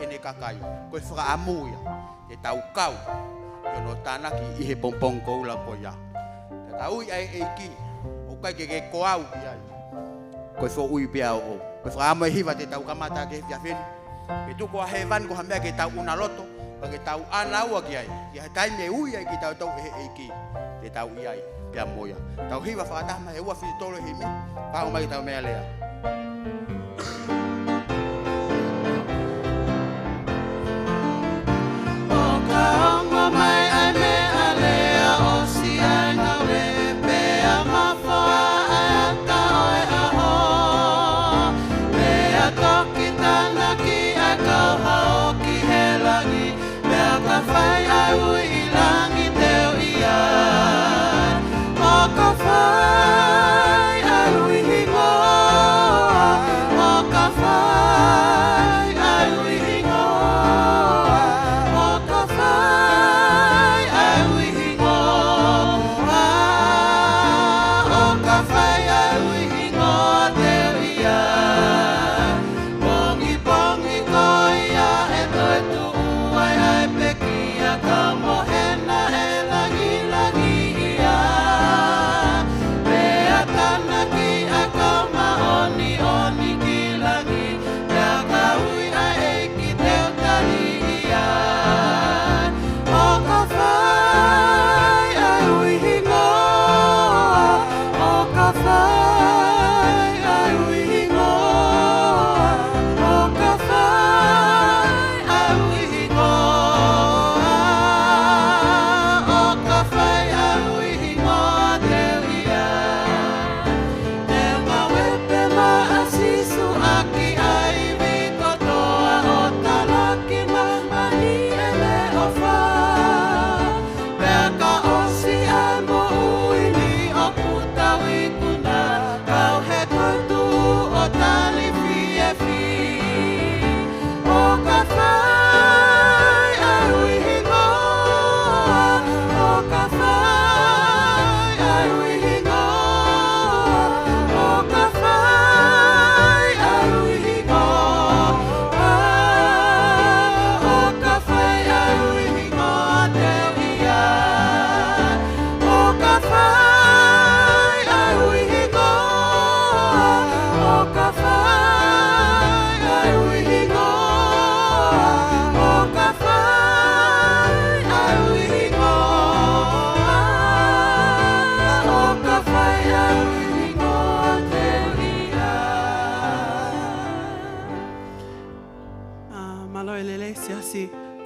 ene kakai. Koe whakaamuia. Te tau kau. Yono tānaki i he pompong koula ko ia. Te tau i ai eiki. O kai ke koau i ai. Koe who ui pia o. Koe whakaamua hiwa te tau kamata ke whiawheni. Ke tuko a he van ko hamea ke tau una loto. Pa ke tau anaua ki ai. Ki he taime ui ai ki tau tau e he eiki. Te tau i ai. Pia moia. Tau hiwa whakatahma he ua whitolo he mi. Pāo mai tau mea lea.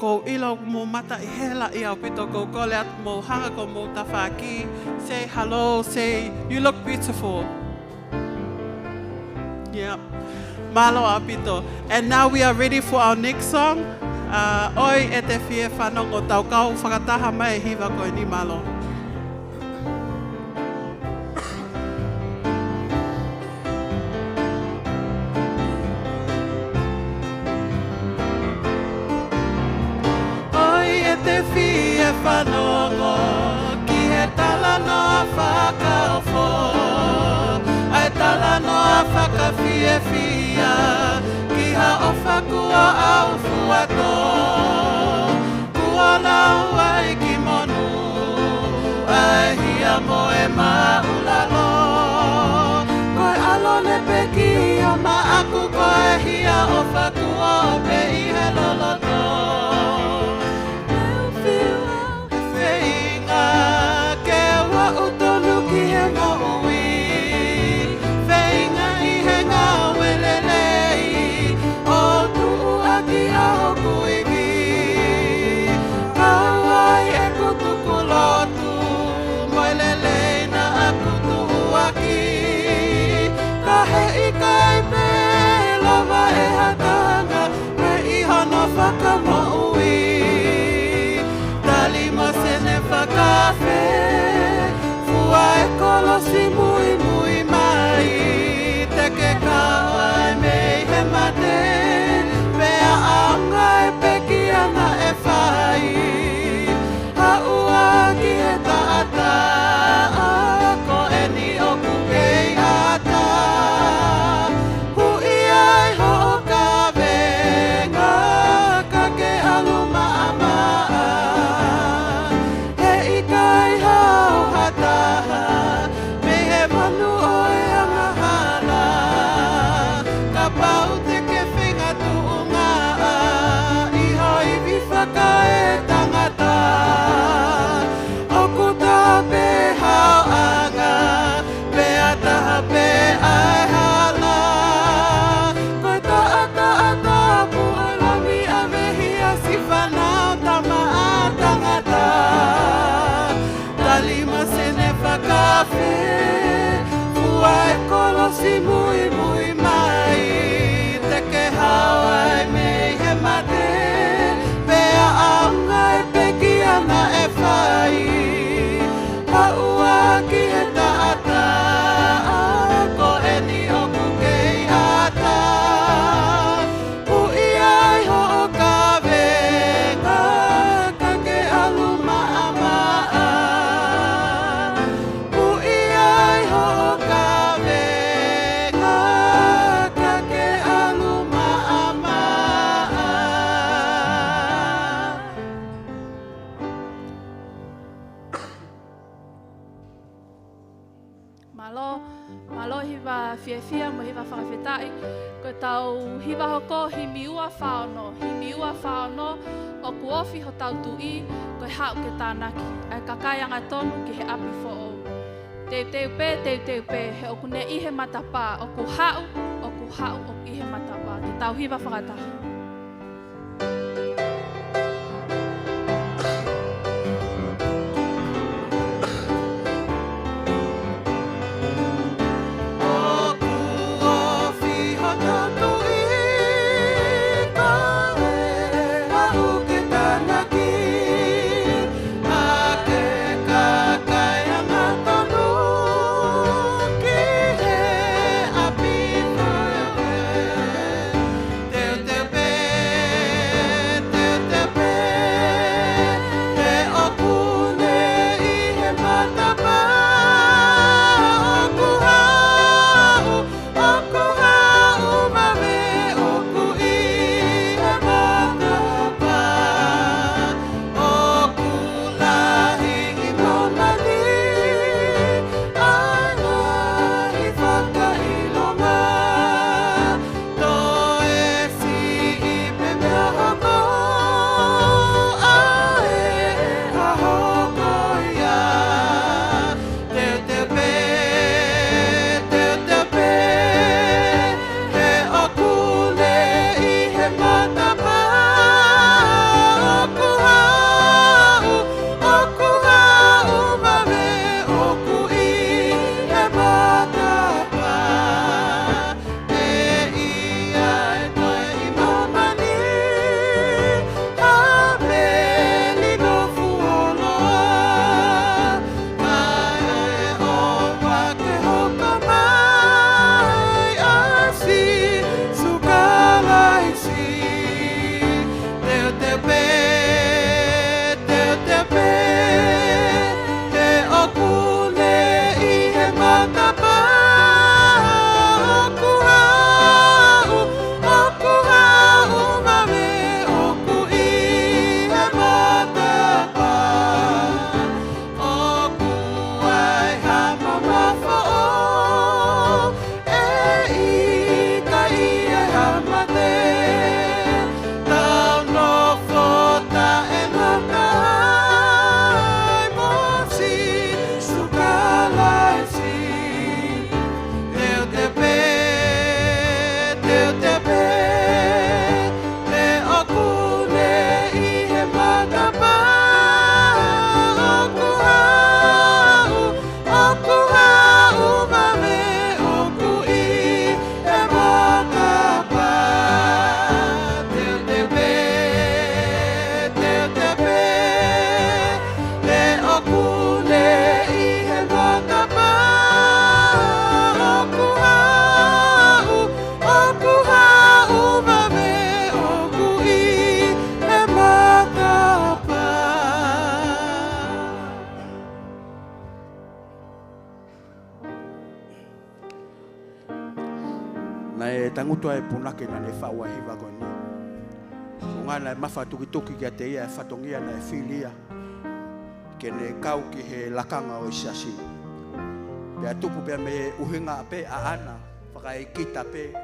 Ko ilo mo mata I hela I au pito ko kole at mo hanga ko mo tawhaki. Say hello, say you look beautiful. Yeah. Malo a pito. And now we are ready for our next song. Oi e te fie whanong o tau kau whakataha mai hiwa koe ni malo. Whanongo, ki he tala noa whakaofo, ai tala noa whakawhiewhia, ki ha ofa kua au fuato, kua lau ai ki monu, ai hia moe maulalo, koe alo le peki o ma aku koe hia ofa kua o pe I he loloto. Si mui mui mai te ke kawa mei he mate pea anga e peki ana e whai ha ua ki he taata ko e ni oku kei ata hui ai ho ka venga mui mui mai te ke hawai me he mate pea anga e peki ana e whai haua ki he taata ko e ni oku kei ata ui ai ho o ka venga ka ke alu maa maa ui ai ho o ka venga ka ke alu maa maa Malo hiwa fiafia mo hiwa whakawhetai. Ko tau hiwa hoko hi miua whaono o kuofi ho tau tui ko hau ke tānaki. Ai kakaianga tonu ki he api fo o. Teu pe, he oku ne ihe matapa, oku hau o ihe matapa. Te tau hiwa whakatahi. Tangutua e punake na ne whaua hiwa koni. Ngana e mawhatuki kia te ia e whatongia na e whilia. Ke ne kau ki he lakanga o isasi. Pea tupu pea me uhinga pe a ana. Whaka e kita pe.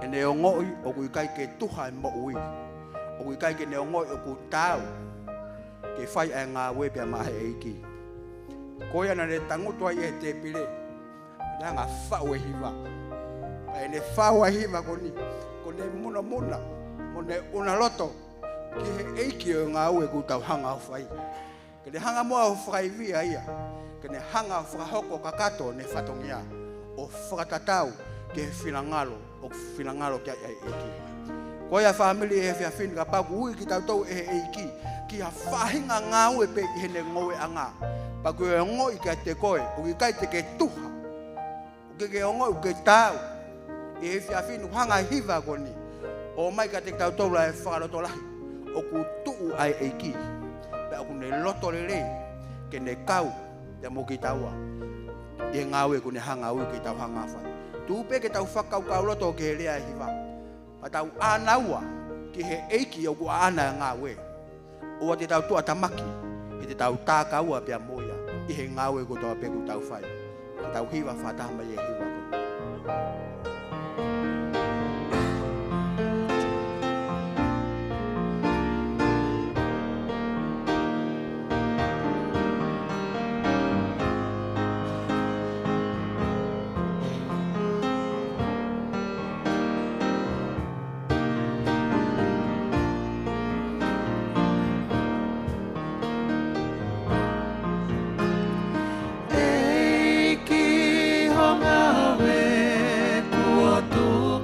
E ne o ngoi o kui kai ke tuha e mo ui. O kui kai ke ne o ngoi o ku tau. Ke whai e ngā we pea mahe eiki. Koia na ne tangutua i e te pile. Nā ngā whau e hiwa. Ne whaua hiwa koni, ko ne muna, mo ne una loto, ki he eiki o ngā ue ku tau hanga o whai. Ke ne hanga moa o whakaivia ia, ke ne hanga o whakahoko kakato ne whatongia, o whakatatau, ke finangalo kia ai eki. Ko ia family e fia fin ka pa ui ki tau e eki ki a fahinga ngau e pe hene ngoe anga. Pa ko e ngoi ka te koe o ki kai te ke tuha. O ke ngoi o ke tau. E fia fin hanga hiva koni. O mai ka te tau la e whakaroto lahi. O ku tuu ai eki. Pe aku ne loto le ke ne kau te mo ki taua. E ngau e ku ne hanga ui ki tau hanga whai. Tupe ke tau whakau kau loto ke he lea hiva. Pa tau anaua ki he eiki o ku ana ngā we. O te tau tua tamaki, e te tau tākaua pia moia, i he ngā we ko tau peku tau whai. Ki tau hiva whātama i e hiva ko. Eiki honga we kua tu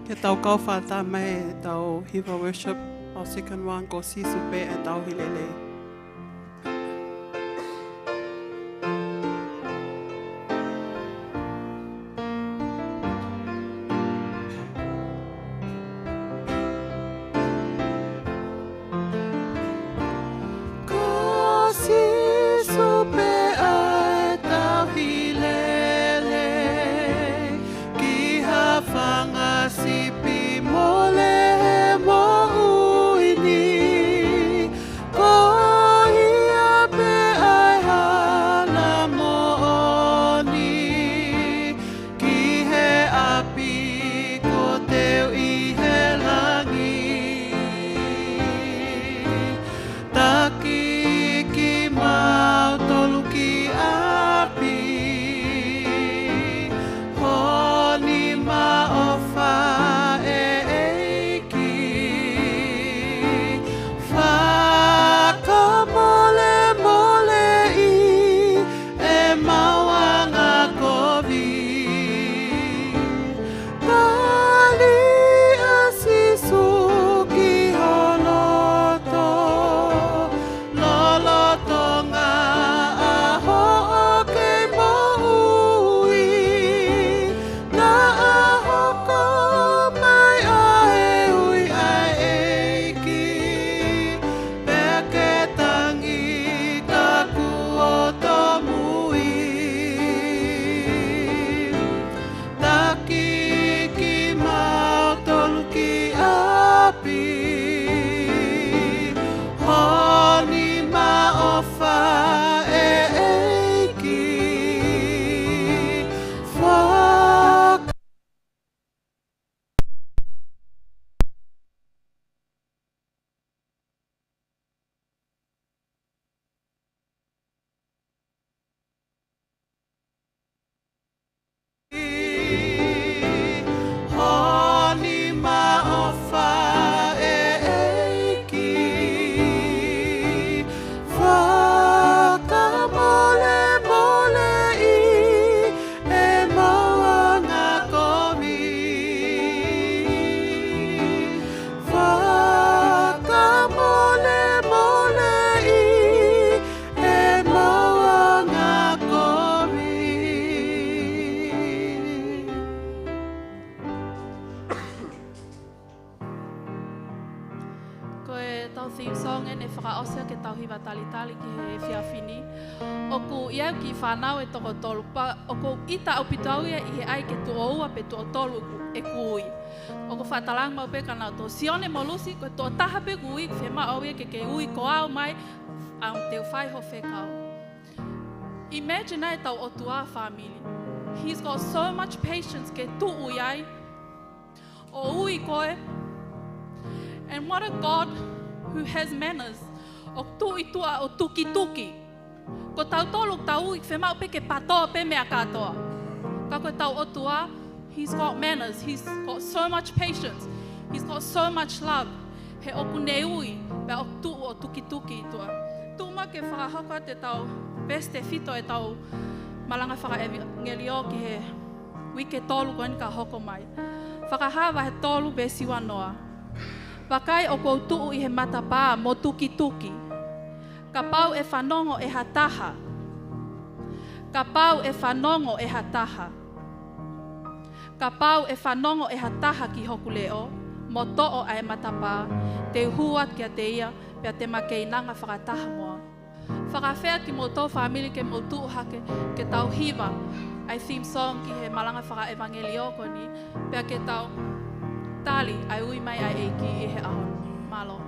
Ke tau kau whātā mai e tau hiva worship o second one ko sisu pe e tau hilele. Whanau e toko tolu, pa o ko ita o pitauia i he ai ke tu oua pe tu o tolu e kui. O ko whatalang mau pe kanau tō sione mo lusi, ko tō taha pe kui, whe ma auia ke ui ko au mai, au teo whai ho whekau. Imagine ai tau o tua family. He's got so much patience ke tu ui ai, o ui koe. And what a God who has manners, o tu i tua o tuki tuki. Ko tau tolu tau i whemau pe ke patoa pe mea katoa. Ka ko tau otua, he's got manners, he's got so much patience, he's got so much love. He oku ne ui, pe o tu o tuki tuki i tua. Tuma ke whakahaka te tau peste fito e tau malanga whakaevangelio ki he wike tolu koen ka hoko mai. Whakahawa he tolu be siwa noa. Wakai o kou tuu i he matapā mo tuki tuki. Ka pau e whanongo e hataha. Ka pau e whanongo e hataha. Ka pau e whanongo e hataha ki hoku leo, mo to'o ai matapā, te hua kia te ia, pia te makeinanga whakataha moa. Whakawhea ki mo tō whamili ke mo tuu hake, ke tau hiva, ai theme song ki he malanga whakaevangelio koni, pia ke tau tali ai ui mai ai eiki i he aho. Malo.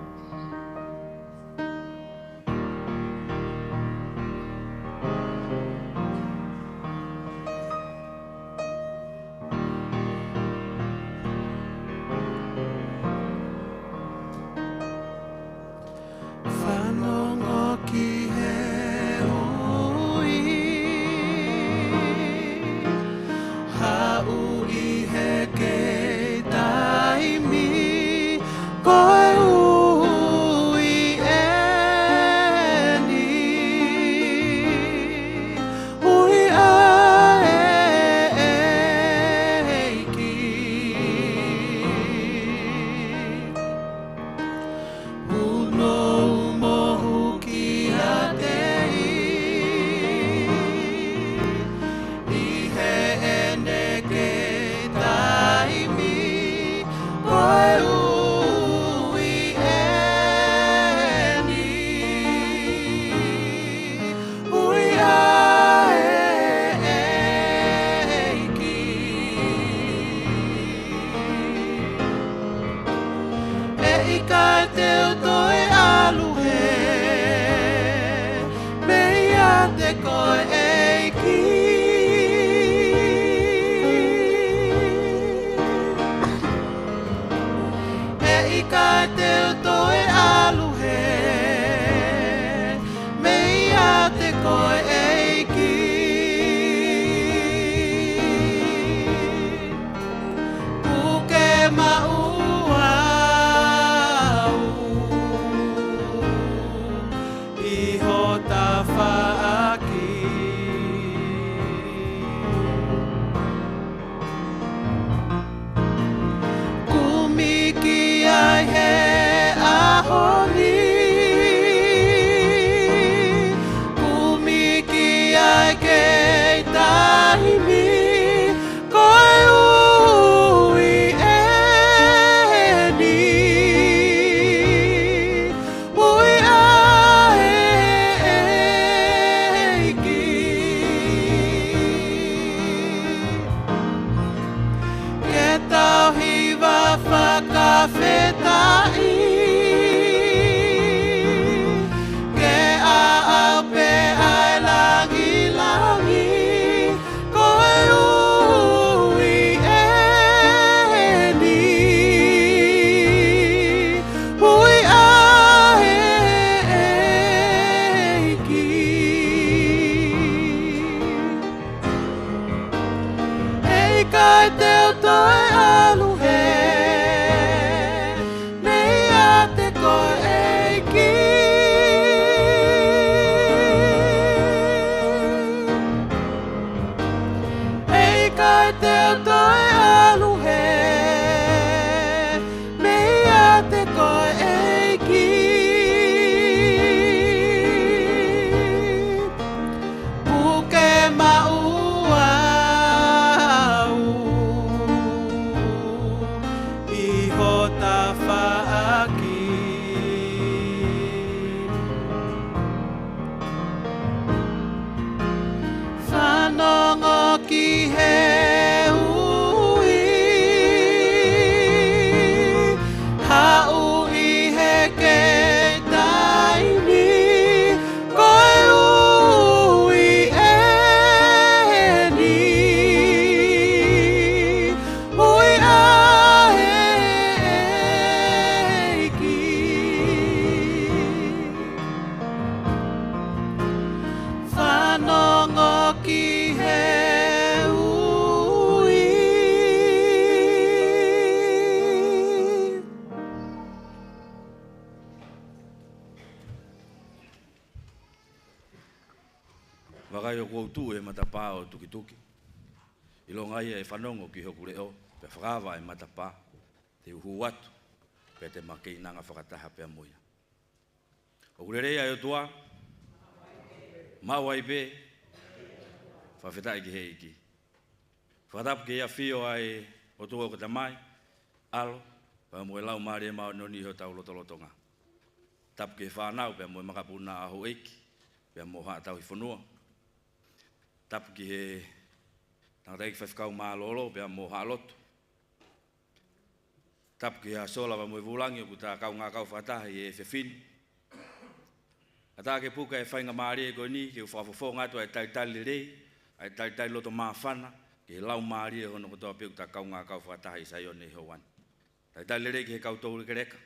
Koe te koe eiki. E ika te toe aluhe, meia te koe eiki. Puke maua iho tawhaaki. Kumiki ai he ahoni, kumiki ai kei tahimi, koe ui eni, ui ae eiki. Ke tau hiwa whakawhetai, ke au pe ai langi langi, koe ui eni, ui ae eiki. Ei kai teo toi aluhe, meia te koe eiki. Ei kai teo toi aluhe, meia te koe eiki. Puke maua iho tawhaaki. Whanongo ki he ui, hau i he kei taimi, koe ui eni, ui ae eiki. Whanongo ki he ui. Wakai o koutu e matapā o tukituki. I lo ngai e whanongo ki hoku leo, pe whakawa e matapā, te uhu atu, pe te makei nanga whakataha pia moia. O kurerei ai o tua, mawai pe, whawhetai ki heiki. Whakatapu ki ia whio ai o tua o katamai, alo, pa moe lau maari e mao noni ho tau lotolotonga. Tapu ki whanau, pe moe makapuna aho eiki, pe moe haa tau i whanua. Tapu ki he tangata eki whawhikau maa lolo, pe moe haa lotu. Tapu ki ha sola pa moe vulangi, o kuta kau ngā kau whatahi e whewhini. Ata ke puka e whainga maari e koe ni, ke whawhawhau ngātu ai taitali rei, ai taitali loto maa whana, ke lau maari e hono kotoa pe kuta kau ngā kau whatahi sa ione e hoan. Taitali rei ki he kau tau rikereka,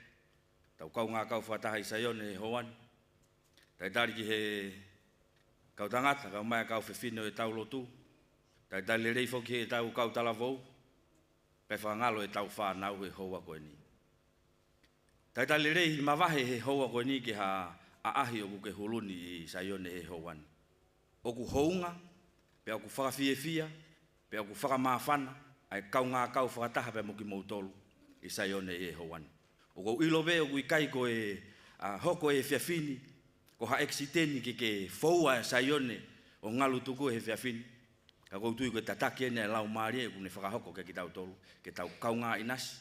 tau kau ngā kau whatahi sa ione e hoan. Taitali ki he kau tangata, kau mai kau whewhine o e tau lotu. Taitali rei whoki he tau kau talavou, pe whangalo e tau whanau e hoa koe ni. Taitali rei hi mawahe he hoa koe ni ki ha aahi o kuke huluni i saione e hoan. Oku hounga, pe oku whakawhiewhia, pe oku whakamawhana, ai kau ngā kau whakataha pe moki mautolu i saione e hoan. Oku ilowe oku i kai ko e hoko e whiawhini, ko ha eksiteni ki ke whaua e saione o ngalu tuku e whiawhini. Ka koutui koe tataki ene e lau maari e kune whakahoko ke ki tau tolu, ke tau kau ngā inasi,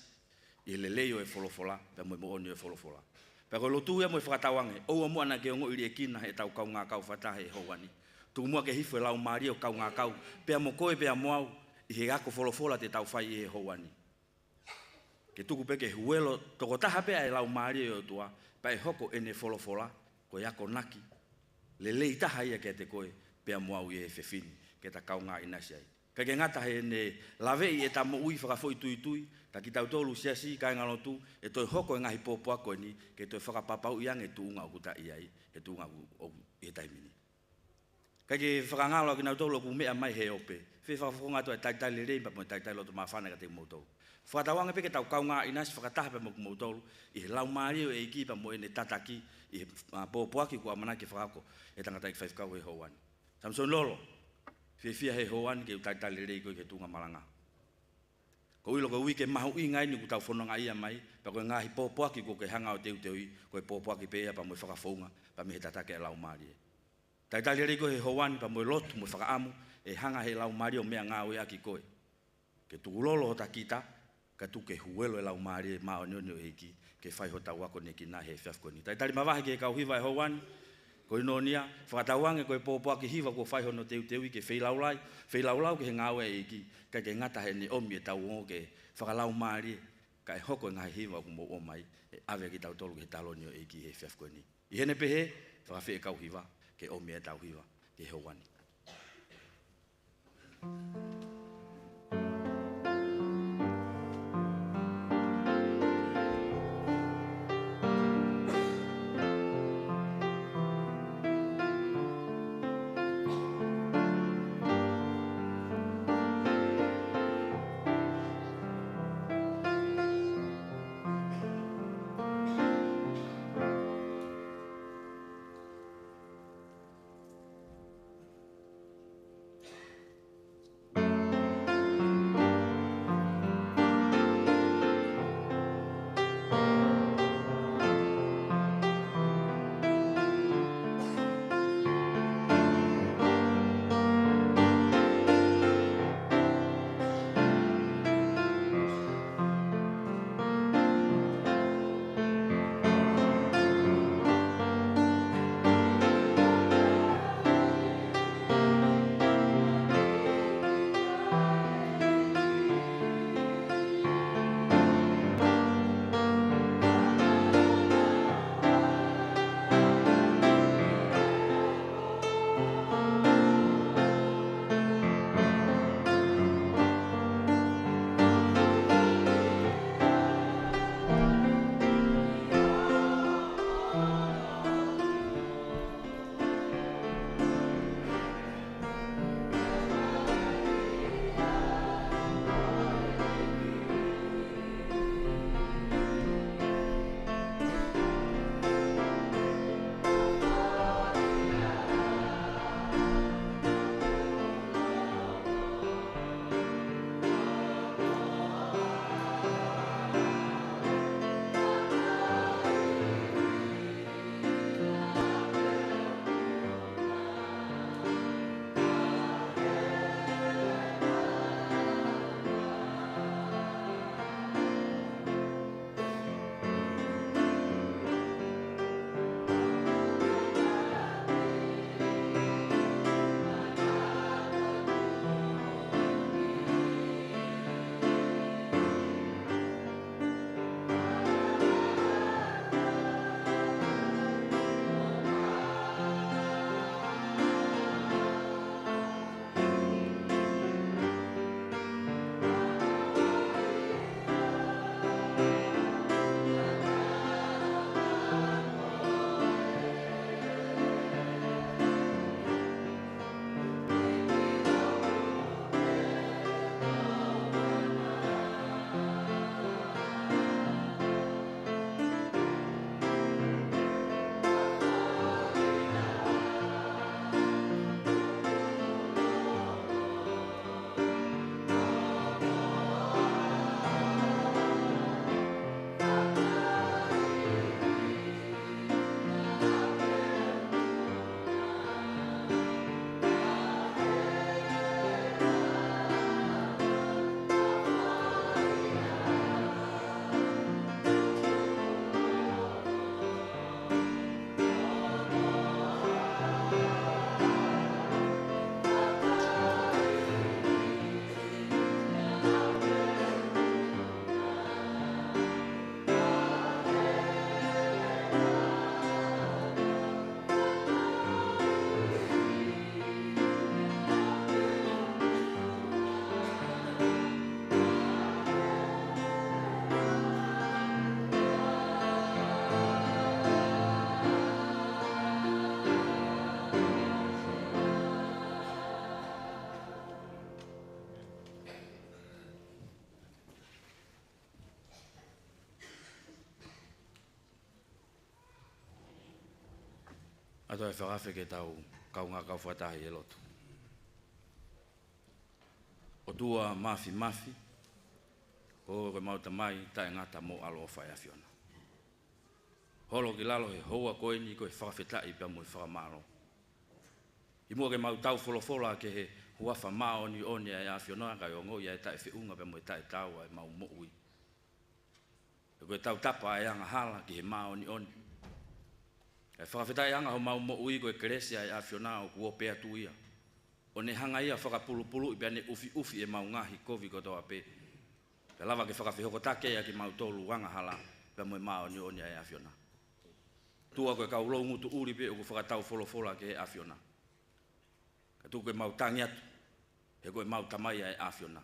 i le leo e wholofola, pe moe mooni e wholofola. Pe koe lotu e moe whakatawange, oua mua na ke ongo iri e kina he tau kau ngā kau whatahe e hoani. Tu mua ke hifo e lau maari o kau ngā kau, pea mo koe pea moau, i he ako wholofola te tau whai e hoani. Ke tuku peke huelo, toko taha pea e lau maari o tua, pa e hoko ene wholofola, koe ako naki, Le le taha ia ke te koe pea moau e fefini ke ta kaunga ina sei. Ka ke ngata he ne lave e ta mo ui whakafoi tui ta ki tau tolu siasi ka ngalo tu e toi hoko ngahi popo ako ni ke toi whakapapau iang e tuunga o kuta iai e tuunga o e taimini. Ka ke whakangalo ki nau tolu ku mea mai he ope fe whakafonga to e taitai le rei pa mo taitai loto mawhana ka te moutou. Whakatawanga pe ke tau kaunga ina si whakataha pe mo moutou i he lau maari o e iki pa mo e ne tataki i he popo aki kua mana ke whakako e tangata i whaifkau he hoan. Samson lolo fia he hoan ke taitai le rei ko ke tuunga malanga. Ko ilo ko wike mahu i ngai ni ku tau whanonga ia mai pa koe ngahi pōpuaki ko ke hanga o teu teui koe pōpuaki pēia pa moe whakafonga pa me he tatake e lau maari e. Taitai rei ko he hoan pa moe lotu moe whakaamu e hanga he lau maari o mea ngā oe aki koe. Ke tukulolo o takita ka tu ke huelo e lau maari e mao nionio e iki ke whai ho tau ako ne ki nā he whiafko ni. Taitai mawahi ke kau hiwa e hoan ko inonia whakatauange koe pōpuaki hiwa ko whai hono teu teui ke whailau ke he ngā oe e iki ka ke ngata he ni omi e tau o ke whakalau maari ka e hoko ngai hiwa kumo o mai e ave ki tau tolu ke talonio e ki he whiafko ni. I hene pehe whakawhi e kau hiwa ke omi e tau hiwa ke he wani. Ato e whakafe ke tau kaunga kau whatahi e lotu. O tua mafi mafi, o ke mauta mai tae ngata mo alo o whai awhiona. Holo ki lalo he hoa koe ni koe whakawhetai pia mui whakamaro. I mua ke mau tau wholofola ke he huafa mao ni oni e awhiona kai o ngoi e tae whiunga pia mui tae tau e mau moui. E koe tau tapa e anga hala ki he mao ni oni. E whakawhetai anga ho mau moui koe keresia e awhiona o kuo pea tu ia. O ne hanga ia whakapulu-pulu i pia ne ufi e mau ngahi kovi kotoa pe. Pe lava ke whakawhihoko take ia ki mau tolu wanga hala pia mui mao ni oni e awhiona. Tua koe kau lou ngutu uri pe o ku whakatau wholofola ke he awhiona. Ka tu koe mau tangi atu, he koe mau tamai e awhiona.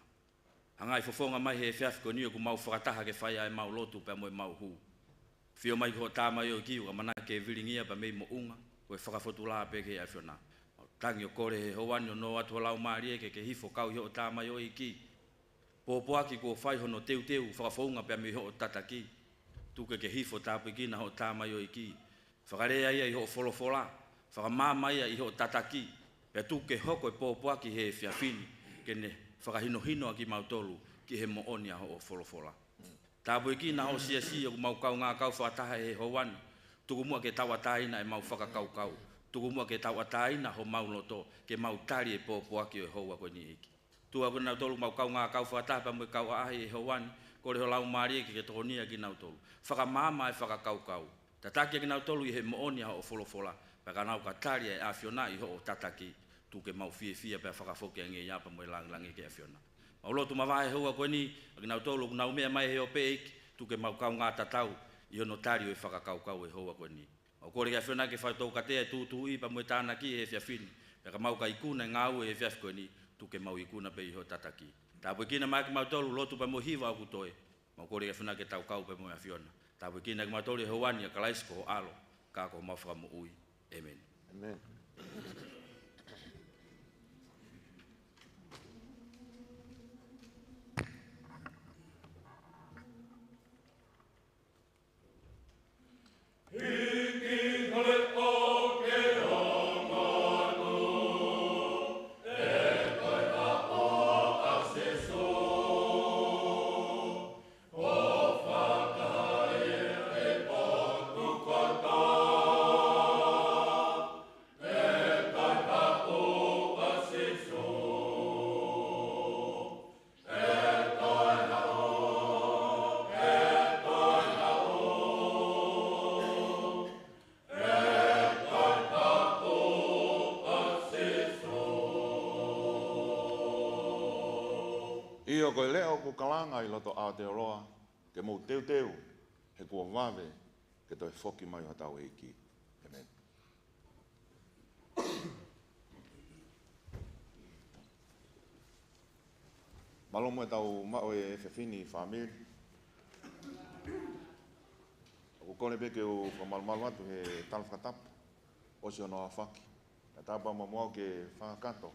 Hangai fofonga mai he whiafi ko nio ku mau whakataha ke whai ai mau lotu pia mui mau hu. Whio mai ko tā mai o kiu, ka mana ke viringia pa mei mo unga, koe whakafotu la pe ke awhiona. Tangi o kore he hoani o no atu lau maari ke hifo kau hi o tā mai o i ki. Pōpoaki ko whai hono teu whakafounga pia mei ho o tataki. Tuke ke hifo tāpu ki na ho tā mai o i ki. Whakarea ia i ho wholofola, whakamāma ia i ho tataki, pia tuke hoko e pōpoaki he whiawhini, ke ne whakahino-hino a ki mautolu ki he mooni a ho wholofola. Tāpui ki na ho sia ku mau kau ngā kau whataha he hoani, tuku mua ke tawataina e mau whakakau-kau, tuku mua ke tawataina ho mau loto, ke mau tari e pōpoaki o e hoa koe ni eki. Tua kuna tolu mau kau ngā kau whataha pa mui kau ahi e hoani, kore ho lau maari eki ke tohonia ki nau tolu. Whakamāma e whakakau-kau. Tataki ki nau tolu i he mooni a ho wholofola, pa ka nau ka tari e awhiona i ho o tataki, tuke mau fia pa whakafoke ange ia pa mui langi ke awhiona. Mau lotu mawahe hoa koe ni, ki nau tolu nau mea mai he o peiki, tuke mau kau ngā tatau, i hono tari o e whakakau-kau e hoa koe ni. Mau kore ke awhiona ke whaitou katea e tūtū i pa mui tāna ki he whiawhini, pa ka mau ka ikuna e ngāu e whiawhi koe ni, tuke mau ikuna pe i ho tataki. Tāpui kina mai ki mau tolu lotu pa mui hiva au kutoe, mau kore ke awhiona ke tau kau pa mui awhiona. Tāpui kina ki mau tolu e hoani a kalaisi ko alo, kā ko mau whakamu ui. Amen. Amen. Io koe leo ko kalanga I loto Aotearoa, ke mou teu, he kua wawe, ke toi whoki mai o tau eiki. Amen. Malomo e tau mao e whiwhini whamiri. Ako kone peke o whamalmalu atu he talwhakatapu, o si ono a whaki. E tāpua mamuau ke whakakato.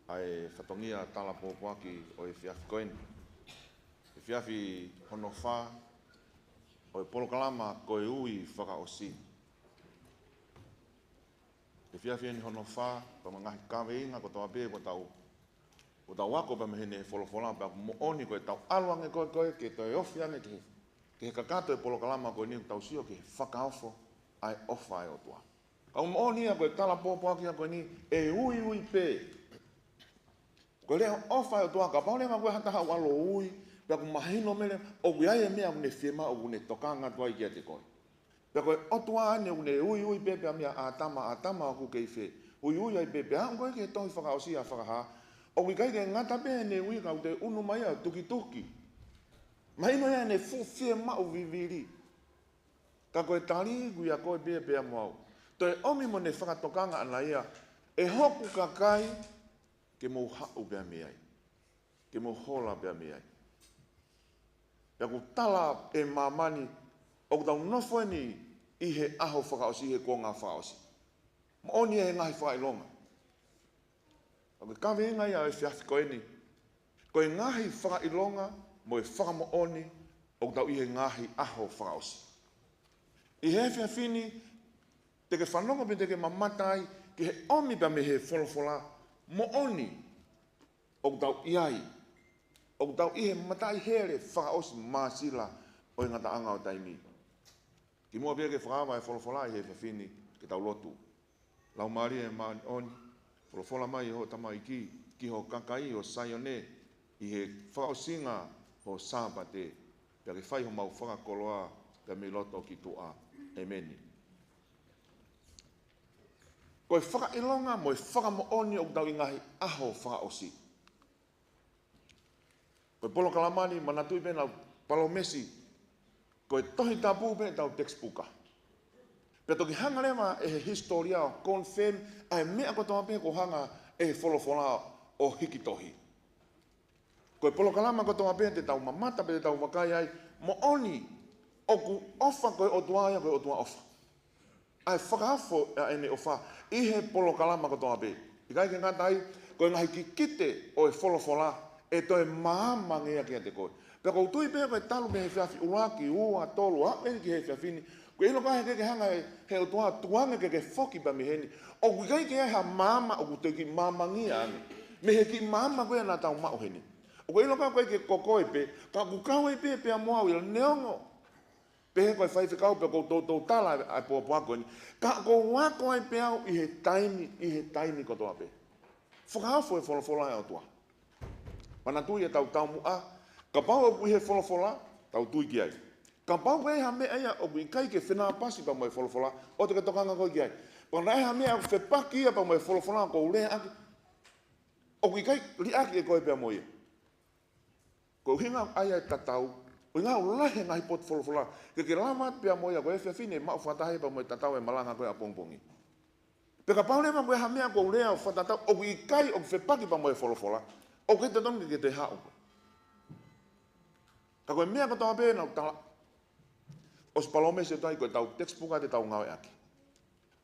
Ai whatongia tala pōpuaki o e whiawhi koeni. E whiawhi hono whā, o e polokalama koe ui whakaosi. E whiawhi eni hono whā, pa mangahi kawe inga ko tau ape ko tau wako pa mehene wholofola, pa mo oni koe tau aluange koe ke toi ofi ane ke he kakato e polokalama koe ni tau sio ke whakaofo ai ofa e o tua. Kau mo oni a koe tala pōpuaki a koe ni e ui pe. Ko leo ofa o toa ka paule ma koe hataha walo ui, pia ku mahino mele, o kui aia mea une whiema o une tokanga tua I kia te koe. Pia koe otua ane une ui pepe a mea atama o ku kei whe. Ui ai pepe, ha koe ke tohi whakaosi a whakaha. O kui kai ke ngata pe ne ui kau te unu mai a tuki. Mahino ea ne fufie mau viviri. Ka koe tari kui a koe pepe a mau. Toi omi mo ne whakatokanga ana ia, e hoku kakai, ke mo hau bea me ai. Ke mo hola bea me ai. Pea ku tala e mamani, o ku tau nofo ni I he aho whakaosi, he kua ngā whakaosi. Mo oni e ngahi whakailonga. O ke kawe inga ia e whiawhi koe ni. Ko e ngahi whakailonga, mo e whakamo oni, o ku tau I he ngahi aho whakaosi. I he whiawhini, te ke whanonga pe te ke mamatai, ke he omi pa me he wholofola, mo oni, o tau iai, o tau ihe matai here, whakaosi māsila, o ngata anga o taimi. Ki mua pia ke whakawa e wholofola i he whiwhini, ke tau lotu. Lau maari e maani oni, wholofola mai ho tamai ki ho kakai o Sayone, i he whakaosinga ho Sāpate, pia ke whai ho mau whakakoloa, pia me loto ki tua. Ameni. Koe whakailonga mo e whakamooni o tau ingahi aho whakaosi. Koe polo kalamani manatui pena palomesi, koe tohi tapu pena tau textbooka. Pea toki hanga lema e he historia o confirm, ai mea kotoa pena ko hanga e he wholofola o hikitohi. Koe polo kalama kotoa pena te tau mamata pe te tau wakai ai, mo oni oku ofa koe o tuaia koe o tua ofa. Ai whakahafo ene ofa, i he polo kalama kotoa pe. I kai ke ngatai, koe ngahi ki kite o e wholofola, e toi maamangea kia te koe. Pea kou tui pea koe talu me he whiawhi uraki, ua, tolu, hape ki he whiawhini, koe ilo kai ke hanga he o tua tuanga ke whoki pa mi heni, o kui kai ke ha maama o ku te ki maamangia ane, me he ki maama koe na tau mao heni. O koe ilo kai koe ke kokoe pe, ka kukau e pe pea moa ila neongo, pehe koe whai whikau pe kou tō tala ai pōpua koe ni. Ka kou wako ai pe au i he taimi kotoa pe. Whakahafo e wholofola e o tua. Mana tui e tau mua, ka pau e he wholofola, tau tui ki ai. Ka pau e ha mea ia o kui kai ke whenā pasi pa mo e wholofola, o te katokanga koe ki ai. Pana e ha mea o whepaki ia pa mo e wholofola ko urea aki. O kui kai li aki e koe pea mo ia. Ko hinga ai ai tatau, o ngā ulahe ngahi pot wholofola, ke lama pia moia koe whiawhine mau whatahe pa moe tatau e malanga koe a pongpongi. Peka paulema koe hamea koe urea o whatatau, o kui kai o whepaki pa moe wholofola, o kei te tongi ke te hao. Ka koe mea katoa pēna o tala, o si palome se tai koe tau textbooka te tau ngawe aki.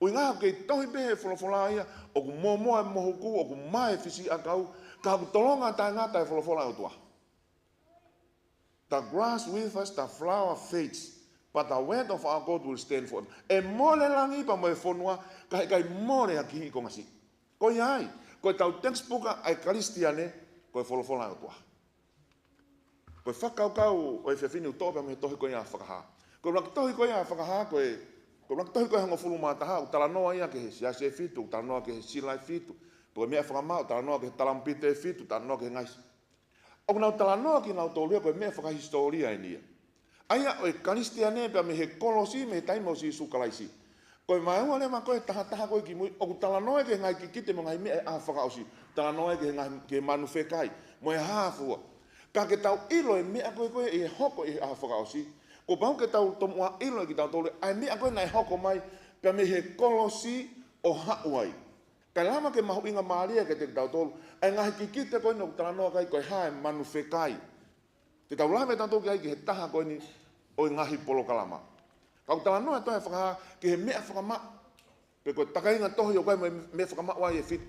O ngā kei tohi pehe wholofola ia, o ku moa e mohuku, o ku mae fisi akau, ka ku tolonga tai ngata e wholofola o tua. The grass withers, the flower fades, but the word of our God will stand forever. E mole langi pa mo e whonua, kai mole a kihi ko ngasi. Ko iai, ko tau textbooka ai karistiane, ko e wholofola o tua. Ko e whakaukau o e whiawhini utope me tohi ko ia whakaha. Ko rak tohi ko ia whakaha, ko rak tohi ko e hango fulumataha, o tala noa ia ke he siase e fitu, o tala noa ke he silai fitu, po e mea whakamau, o tala noa ke he talampite e fitu, o tala noa ke he ngaisi. O nau tala noa ki nau tōlua koe mea whakahistoria e nia. Aia o e kanistiane pia me he kolosi me he taimosi sukalaisi. Koe maua lema koe taha koe ki mui, o ku tala noa ke ngai ki kite mo ngai mea a whakaosi. Tala noa ke ngai ke manu whekai, mo e hāfua. Ka ke tau ilo e mea koe e hoko e a whakaosi. Ko pau ke tau tomua ilo e ki tau tōlua, ai mea koe nai hoko mai pia me he kolosi o hauai. Kai lama ke mahu inga maaria ke te tau tolu, ai ngahi ki kite koe no tala noa kai koe hae manu whekai. Te tau lame tanto ki ai ki he taha koe ni o ngahi polo kalama. Kau tala noa toa e whakaha ki he mea whakama, pe koe takainga tohi o koe mea whakama wai e fit.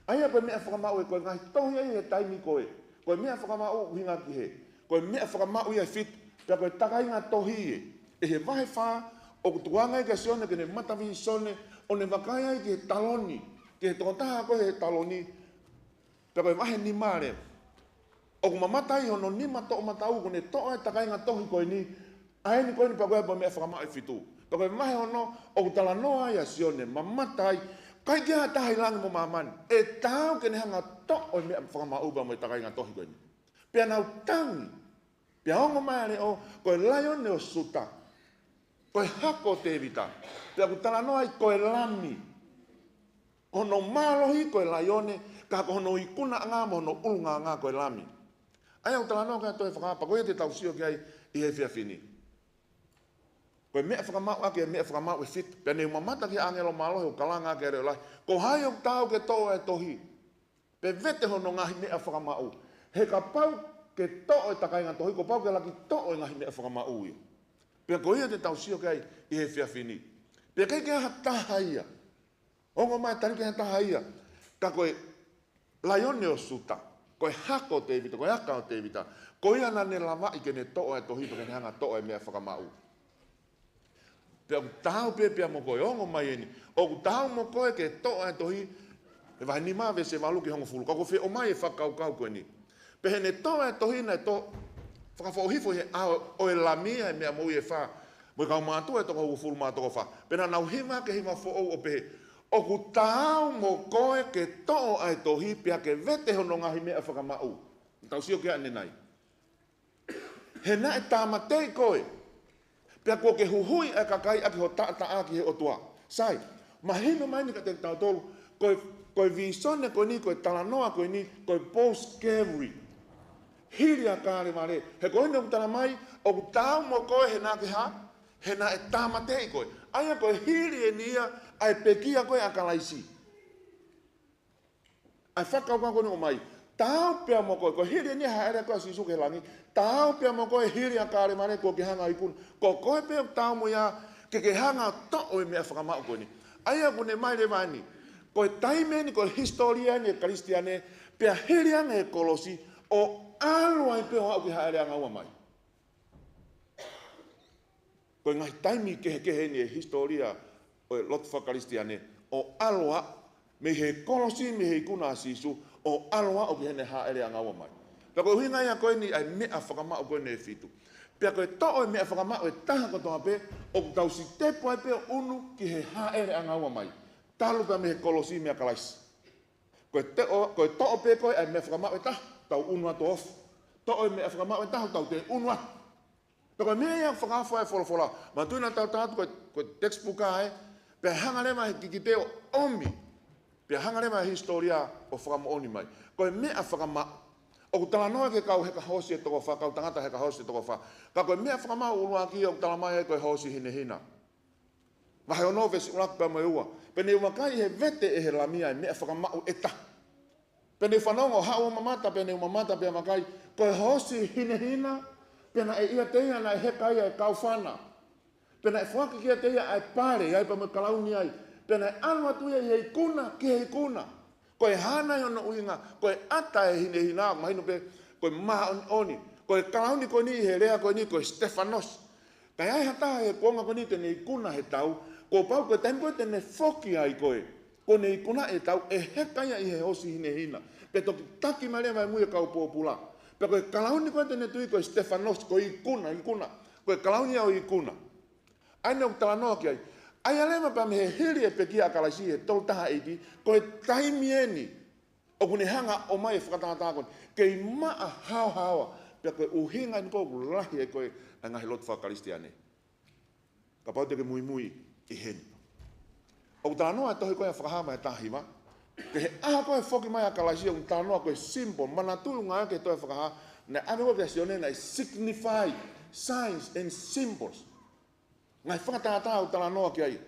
Aia koe mea whakama e koe ngahi tohi ai he taimi koe. Koe mea whakama o hinga ki he. Koe mea whakama e fit, pe koe takainga tohi e. E he vahe wha, o kutuanga e ke sione ke ne matawi sone, o ne wakai ai ki he taloni. Ke tō taha koe he taloni, pe koe mahe ni mare. O ku mamatai hono ni mato o matau, kone toa e takai ngā tohi koe ni, ae ni koe ni pa koe pa mea whakamau e fitu. Pe koe mahe hono, o ku tala noa ia sione, mamatai, kai kia tahi langi mo mamani, e tau kene hanga to o mea whakamau pa mea takai ngā tohi koe ni. Pea nau tangi, pea hongo mai ane o, koe laione o suta, koe hako te evita, pea ku tala noa i koe lami, hono malohi koe laione, ka hono ikuna ngā mo hono ulunga ngā koe lami. Ai au tala noa kai toi whakapa, koe te tau sio ki ai i he whiawhini. Koe mea whakamau ake e mea whakamau e fit, pia ne umamata ki angelo malohi o kalanga ake reo lai, ko hai o tau ke toa e tohi, pe vete hono ngahi mea whakamau. He ka pau ke toa e takainga tohi, ko pau ke laki toa e ngahi mea whakamau ia. Pia koe te tau sio ki ai i he whiawhini. Pia kei ke aha taha ia. Ongo mai tari ke taha ia, ka koe laione o suta, koe hako te evita, koe haka o te evita, koe ana ne lama i ke ne toa e tohi, ke ne hanga toa e mea whakamau. Pe o tau pe mo koe ongo mai ni. O tau mo koe ke to ai tohi. E vai ni ma ve se malu ki hongo fulu. Ko fe o mai e whakau kau koe ni. Pe he ne to ai tohi na to whakawhauhifo he o e lamia e mea mou e wha. Mo kau mātua e toko ufuru mātua wha. Pena nau hima ke hima fo o pehe. O ku tāu mo koe ke to'o ai tohi pia ke vete hono ngahi mea whakamau. Tau sio kia ane nai. He na e tāmatei koe. Pia ko ke huhui e kakai aki ho taata aki he o tua. Sai, mahino mai ni ka te tau tolu. Koe visone koe ni, koe talanoa koe ni, koe post-scary. Hiri a kāre mare. He koe ni o kutana mai, o ku tāu mo koe he nā ke ha, he nā e tāmatei koe. Aia koe hiri e nia, ai pekia koe a kalaisi. Ai whakau koe ni o mai. Tāu pia mo koe, koe hiri e nia haere koe si suke langi. Tāu pia mo koe hiri a kāre mare koe ke hanga i kun. Ko koe pia tāu mo ia, ke hanga to'o e mea whakamau koe ni. Aia kune mai le vani. Koe taimeni, koe historia ni e karistiane, pia hiri anga e kolosi, o alua i peo au ki haere anga ua mai. Koe ngai taimi kehe ni e historia o e lotu whakaristiane, o alua me he kolosi, me he kuna sisu, o alua o ki hene haere anga ua mai. Pia koe huinga ia koe ni ai mea whakamau koe ne e fitu. Pia koe to'o e mea whakamau e taha kotoa pe, o ku tau si tepo ai peo unu ki he haere anga ua mai. Talu ka me he kolosi mea kalaisi. Koe to'o pe koe ai mea whakamau e taha, tau unua to off. To'o e mea whakamau e taha, tau te unua. Pia koe mea ia whakawha e wholofola. Ma tuina tau tātu koe textbook ai, pia hanga lema he kikiteo omi. Pia hanga lema he historia o whakamooni mai. Koe mea whakamau. O ku tala noa ke kau heka hosi e toko wha, kau tangata heka hosi e toko wha. Ka koe mea whakamau urua ki o ku tala mai e koe hosi hine hina. Wahe o novesi ulaku pia mai ua. Pene umakai he vete e he lamia e mea whakamau e ta. Pene whanongo hao mamata, pene umamata pia makai, koe hosi hine hina, pena e ia teia na e heka ia e kau whana. Pena e whaki kia teia ai pare, ai pa me kalauni ai. Pena e anwa tuia i hei kuna, ki hei kuna. Koe hana i ona uinga, koe ata e hine hina, mahino pe, koe maa oni. Koe kalauni koe ni he rea koe ni, koe Stefanos. Kai ai hata he kuonga koe ni tene i kuna he tau, ko pau koe tani koe tene foki ai koe. Ko ne i kuna e tau e heka ia i he hosi hine hina. Pe toki taki marea mai mui e kau pōpula. Pe koe kalauni koe tene tui koe Stefanos, koe i kuna. Koe kalauni au i kuna. Aine o tala noa ki ai. Ai alema pa me he hiri e pekia akalaisi e tolu taha eiti, koe taimieni o kune hanga o mai e whakatangata kone, kei maa hao, pia koe uhinga ni koe lahi e koe a ngahi lotu whakaristiane. Ka pau teke mui i heni. O ku tala noa e tohi koe a whakahama e tahima, ke he aha koe whoki mai akalaisi o ku tala noa koe symbol, mana tulu ngā ke toi whakaha, na ame koe sione na signify signs and symbols. Ngai whakatangata o tala noa ki ai.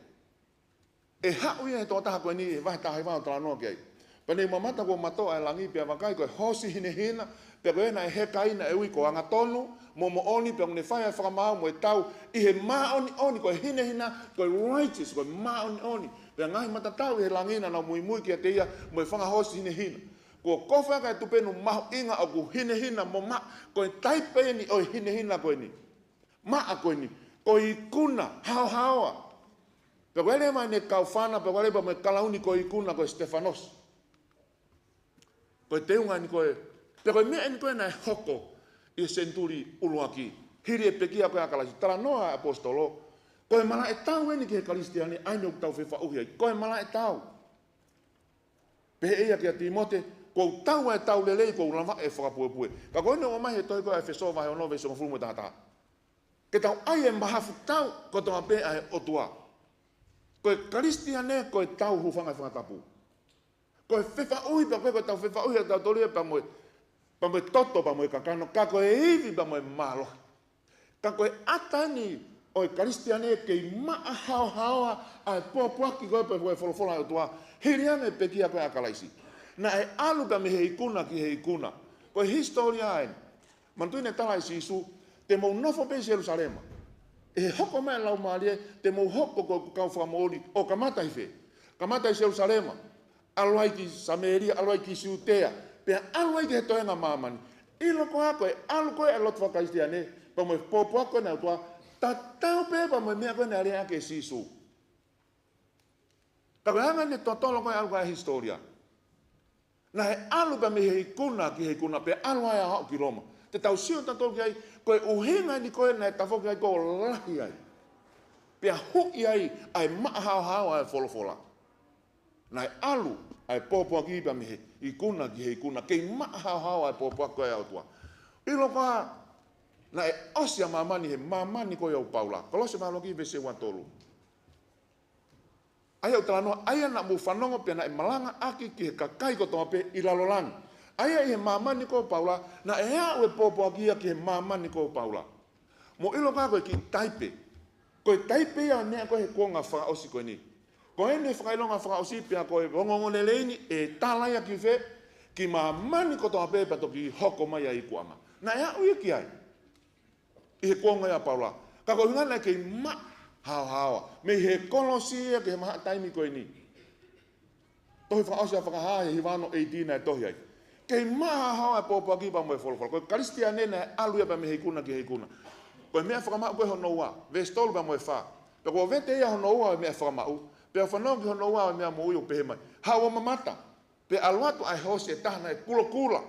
E hau ia he tō taha koe ni, e wahi taha i wā o tala noa ki ai. Pane mamata ko matoa e langi pia wakai koe hosi hine hina, pia koe na e heka ina e ui ko anga tonu, mo oni pia kune whai e whakamau mo e tau, i he maa oni, koe hine hina, koe righteous, koe maa oni. Pia ngahi matatau i he langina na mui ki a te ia, mo e whanga hosi hine hina. Ko kowha kai tupenu maho inga o ku hine hina mo ma, koe taipe ni o hine hina koe ni. Maa koe ni. Ko i kuna, haoa. Pea koe mai ne kau whana, pea koe me kalauni ko i kuna, koe Stefanos. Koe teunga ni koe, pea koe mea ni koe na e hoko i senturi uluaki. Hiri e pekia koe akalasi. Tala noa apostolo, koe mala e tau eni ki he karistiani, aine o tau whewha uhi ai. Koe mala e tau. Pehe eia ki a Timote, ko tau e tau lelei, ko ulama e whakapuepue. Ka koe ne o mai he toi koe e wheso vahe o nove, songa fulmo taha. Ke tau ai e mahafu tau ko toa pe ai otua. Koe karistiane koe tau hufanga e whangatapu. Koe whewa ui pa koe tau whewa ui e tau tolia pa moe toto pa moe kakano. Ka koe iwi pa moe malo. Ka koe atani o e karistiane kei maa haoa ai pōpuaki koe pa koe wholofola e otua. Hiriane pekia koe akalaisi. Na e aluka me hei kuna ki hei kuna. Koe historia ai. Mantuine talaisi isu. Te mou nofo pe Jerusalema. E hoko mai lau maalie, te mou hoko ko kau whakamoori o kamata i whe. Kamata i Jerusalema. Aluai ki Sameria, aluai ki Siutea. Pea aluai ki he toenga mamani. Ilo ko hako e alu koe e lotu whakaristiane. Pa mo e pōpuako na utua Ta tau pe pa mo mea koe ne ale ake sisu. Ka koe hanga ne totolo koe alu kai historia. Na he alu pa me he kuna ki he kuna pe alu ai a hao ki Roma. Te tau sio tatolo ki ai, koe uhinga ni koe na e tafoki ai ko lahi ai. Pea hui ai, ai maa hao ai folofola. Na he alu, ai pōpua ki pa me he i kuna ki he kuna, kei maa hao ai pōpua koe au tua. Ilo koa, na e osia mamani he mamani koe au Paula. Kolose malo ki vese wan tolu. Ai au talanoa, ai na mu whanongo pia na e malanga aki ki he kakai ko tonga pe i lalolangi. Ai he mamani ko Paula, na e au e pōpua kia ki he mamani ko Paula. Mo ilo koa koe ki taipe. Koe taipe ia nea koe he kuonga whakaosi koe ni. Koe ne whakailonga whakaosi pia koe rongongo leini e talaia ki fe, ki mamani ko tonga pe pato ki hoko mai ai kuama. Na e au ia ki ai. I he kuonga ia Paula. Ka koe hingana kei ma hawa. Me he kolosia ke he maha taimi koe ni. Tohi whakaosi a whakahaa he hiwano 18 e tohi ai. Kei ma hawa e pōpua ki pa moe wholofolo. Koe karistia nena e aluia pa me heikuna ki heikuna. Koe mea whakamau koe hono ua. Vestolu pa moe wha. Pe koe vete ia hono ua e mea whakamau. Pe a whanau ki hono ua e mea mo ui o pehe mai. Hawa mamata. Pe aluatu ai hosi e tahana e kula kula.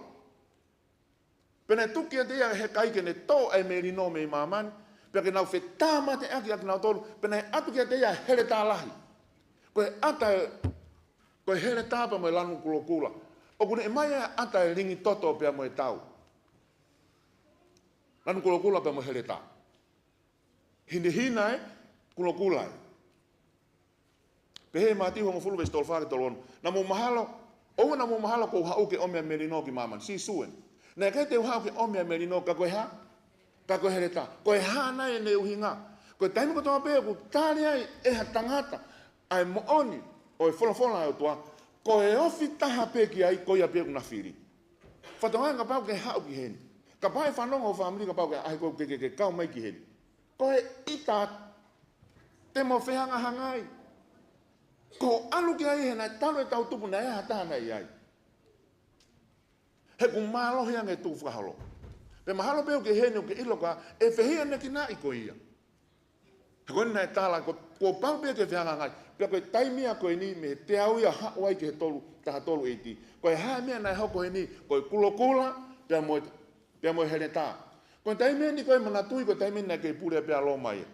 Pena tuki te ia he kaike ne tō ai me rino me i mamani. Pena ke nau whetā mate aki aki nau tolu. Pena he atu kia te ia here tā lahi. Koe ata e, koe here tā pa mo e lanu kula kula. O kune e mai ata e ringi toto pia mo e tau. Lanu kula kula pa mo here tā. Hine hina e, kula kula e. Pehe mati hongo fulu vesi tolu whake tolu onu. Na mo mahalo, o na mo mahalo ko hauke omea me rino ki mamani. Si suen. Nē kei te uhau ke omea me rino, ka koe ha? Ka koe here tā. Koe ha nai e ne uhinga. Koe taimi ko toa pēo, ku tāre ai e ha tangata. Ai mooni, o e wholawhola au tua, koe ofi taha pē ki ai, koe a pēo kuna whiri. Whatongai ka pau ke hau ki heni. Ka pai whanonga o whamiri ka pau ke ahi koe ke kau mai ki heni. Koe ita, te mo whehanga hangai. Ko alu ki ai he nai talo e tau tupu na e ha taha nai ai. He ku mālohi ange tū whakahalo. Pe mahalo peo ke hene o ke iloka, e whehia ne ki nā i ko ia. He koe nai tāla, ko pau peo ke whianga ngai, peo koe taimia koe ni, me te au ia hao ai ke he tolu, taha tolu eiti. Koe hae mea nai hoko he ni, koe kulo kula, peo moe here tā. Koe taimia ni koe manatui, koe taimia nai ke pūrea pea lo mai.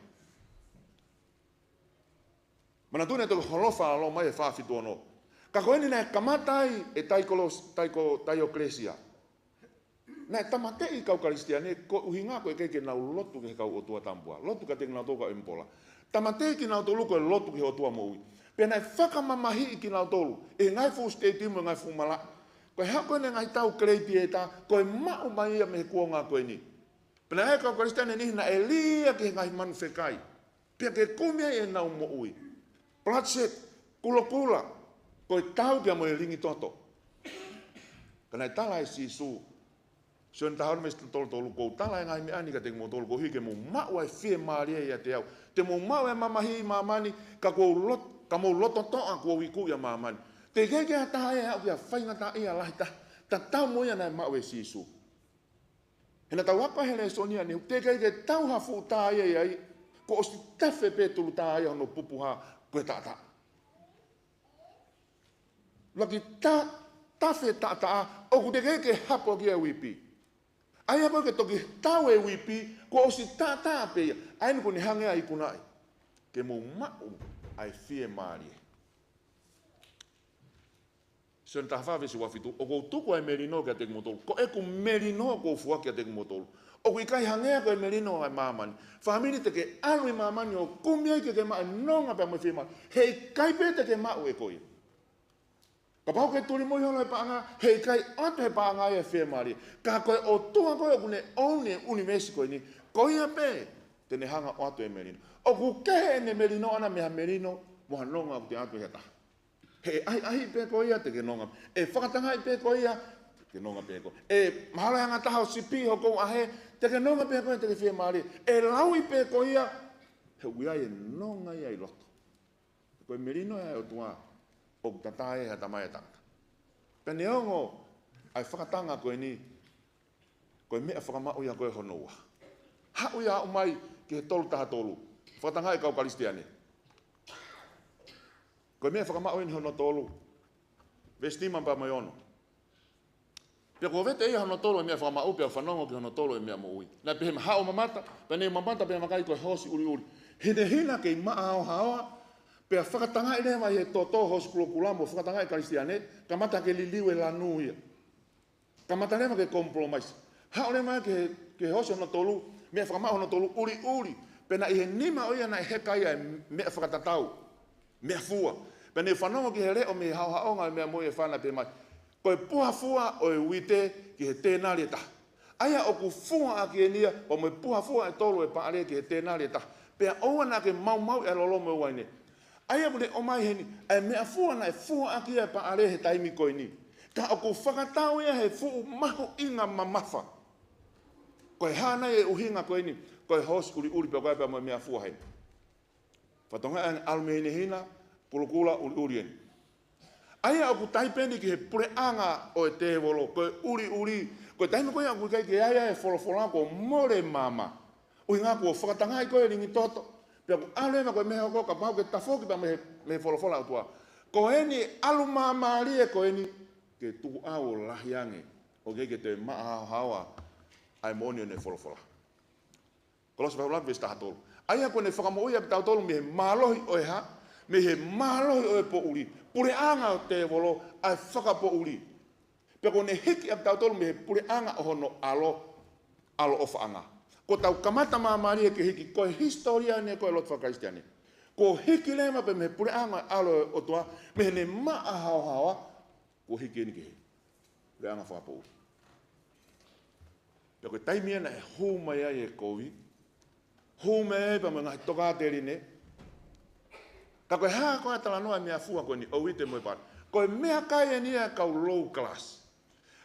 Manatui nai toko holofa lo mai e whawhitu ono. Ka koe ni nai kamatai e taio kresia. Nai tamatei kau karistia, ne ko uhinga koe keike nau lotu ke kau o tua tampua. Lotu ka teki nau toka impola. Tamatei ki nau tolu koe lotu ke o tua mo ui. Pe nai whakamamahi ki nau tolu. E ngai fu stay timu ngai fu mala. Koe hako ne ngai tau kreiti e ta, koe mau mai ia me he kuonga koe ni. Pe nai kau karistia ne nihi na e lia ke ngai manu whekai. Pia ke kumia e nau mo ui. Platset, kula kula. Koe tau pia mo e ringi toto. Kanai tala e sisu. Suen tahau me tolu kou tala e ngai me ani ka te mo tolu kou hike mo mau ai fie maaria ia te au. Te mo mau e mamahi mamani ka mo loto toa kou iku ia mamani. Te keke a taha e au kia whainga ta ia lahi ta. Ta tau mo ia nai mau e sisu. Hena tau wapa hele sonia ni te keke tau hafu ta ia ia i. Ko osti tawhe pe tulu ta ia hono pupuha koe tata. Laki tawhe tata o ku te keke hapo kia wipi. Ai apa ke toki tau e wipi, ko osi tā peia. Ai nuku ni hange ai kunai. Ke mo mau ai fie maarie. Sen taha whawesi wafitu, o kou tuku ai merino kia teki motolu. Ko e ku merino kou fua kia teki motolu. O ku ikai hangea ko e merino ai mamani. Whamini teke alu i mamani o kumiai ke maa nonga pia mo fie maarie. Hei kaipe teke mau e koi. Ka pau ke turi moi hono e paanga, hei kai atu he paanga e whea maari. Ka koe o tua koe o kune one universi koe ni, koe ia pe, tene hanga o atu e merino. O ku kehe ne merino ana meha merino, moha nonga ku te atu he ta. Hei ahi pe koe ia te ke nonga. E whakatanga i pe koe ia, te nonga pe koe. E mahala hanga taha o sipi ho kou ahe, te ke nonga pe koe te ke whea maari. E lau i pe koe ia, he uia e nonga ia i loto. Koe merino ia o tua. O tatae ha tamai tanga. Pene ongo ai whakatanga koe ni, koe mea whakamau ia koe honoua. Hau ia o mai ki he tolu taha tolu. Whakatangai kau kalistiane. Koe mea whakamao ini hono tolu. Vestiman pa mai ono. Pia ko vete ia hono tolu e mea whakamao pia whanongo ki hono tolu e mea mo ui. Nā pehe hao mamata, pene mamata pia makai koe hosi uri uri. Hine hina kei maa ao haoa, pia whakatangai lewa he tō hosi kulokulamo, whakatangai kalistiane, ka mata ke liliu e lanu ia. Ka mata lewa ke compromise. Hao lewa ke hosi hono tolu, mea whakamao hono tolu uri uri. Pena i he nima o ia na heka ia mea whakatatau, mea fua. Pena i whanongo ki he leo me hao haonga mea mo e whana pe mai. Koe puha fua o e wite ki he tēnari e taha. Aia o ku fua a ki e nia, o me puha fua e tolu e paare ki he tēnari e taha. Pea oua na ke mau e lolo me waine. Aia mune o mai heni, e mea fua na e fua a ki e paare he taimi koe ni. Ka o ku whakatau ia he fuu mahu inga mamafa. Koe hana e uhinga koe ni, koe hos uri pia koe pia mo mea fua hei. Whatonga e alme hina, pulukula uri eni. Aia o ku taipeni ki he pureanga o e te wolo, koe uri, koe taimi koe aku kai ki aia e wholofola ko more mama. Ui ngā kua whakatangai koe ringi toto, pia ku alema koe meha ko ka pau ke tafoki pa me wholofola utua. Ko eni alu mamari e ko eni ke tuku au lahiange, o ke te maa hawa ai moni ne wholofola. Kolos whaulak vesta hatolu. Aia koe ne whakamoia ki tau tolu me he malohi o e ha, me he malohi o e po uri. Pureanga o te wolo ai whakapo uri. Pia koe ne hiki ap tau tolu me he pureanga o hono alo o whaanga. Ko tau kamata mamari e ke hiki, koe historia ne koe lot whakaistiane. Ko hiki lema pe me he pureanga alo o tua, me he ne maa hawa, ko hiki eni ke he. Pureanga whakapo uri. Pia koe taimia na e hūmai ai e kovi, hūmai e pa me ngahi toka te rine, ka koe haa koe atala noa mea fua koe ni ouite moe pare. Koe mea kai e nia kau low class.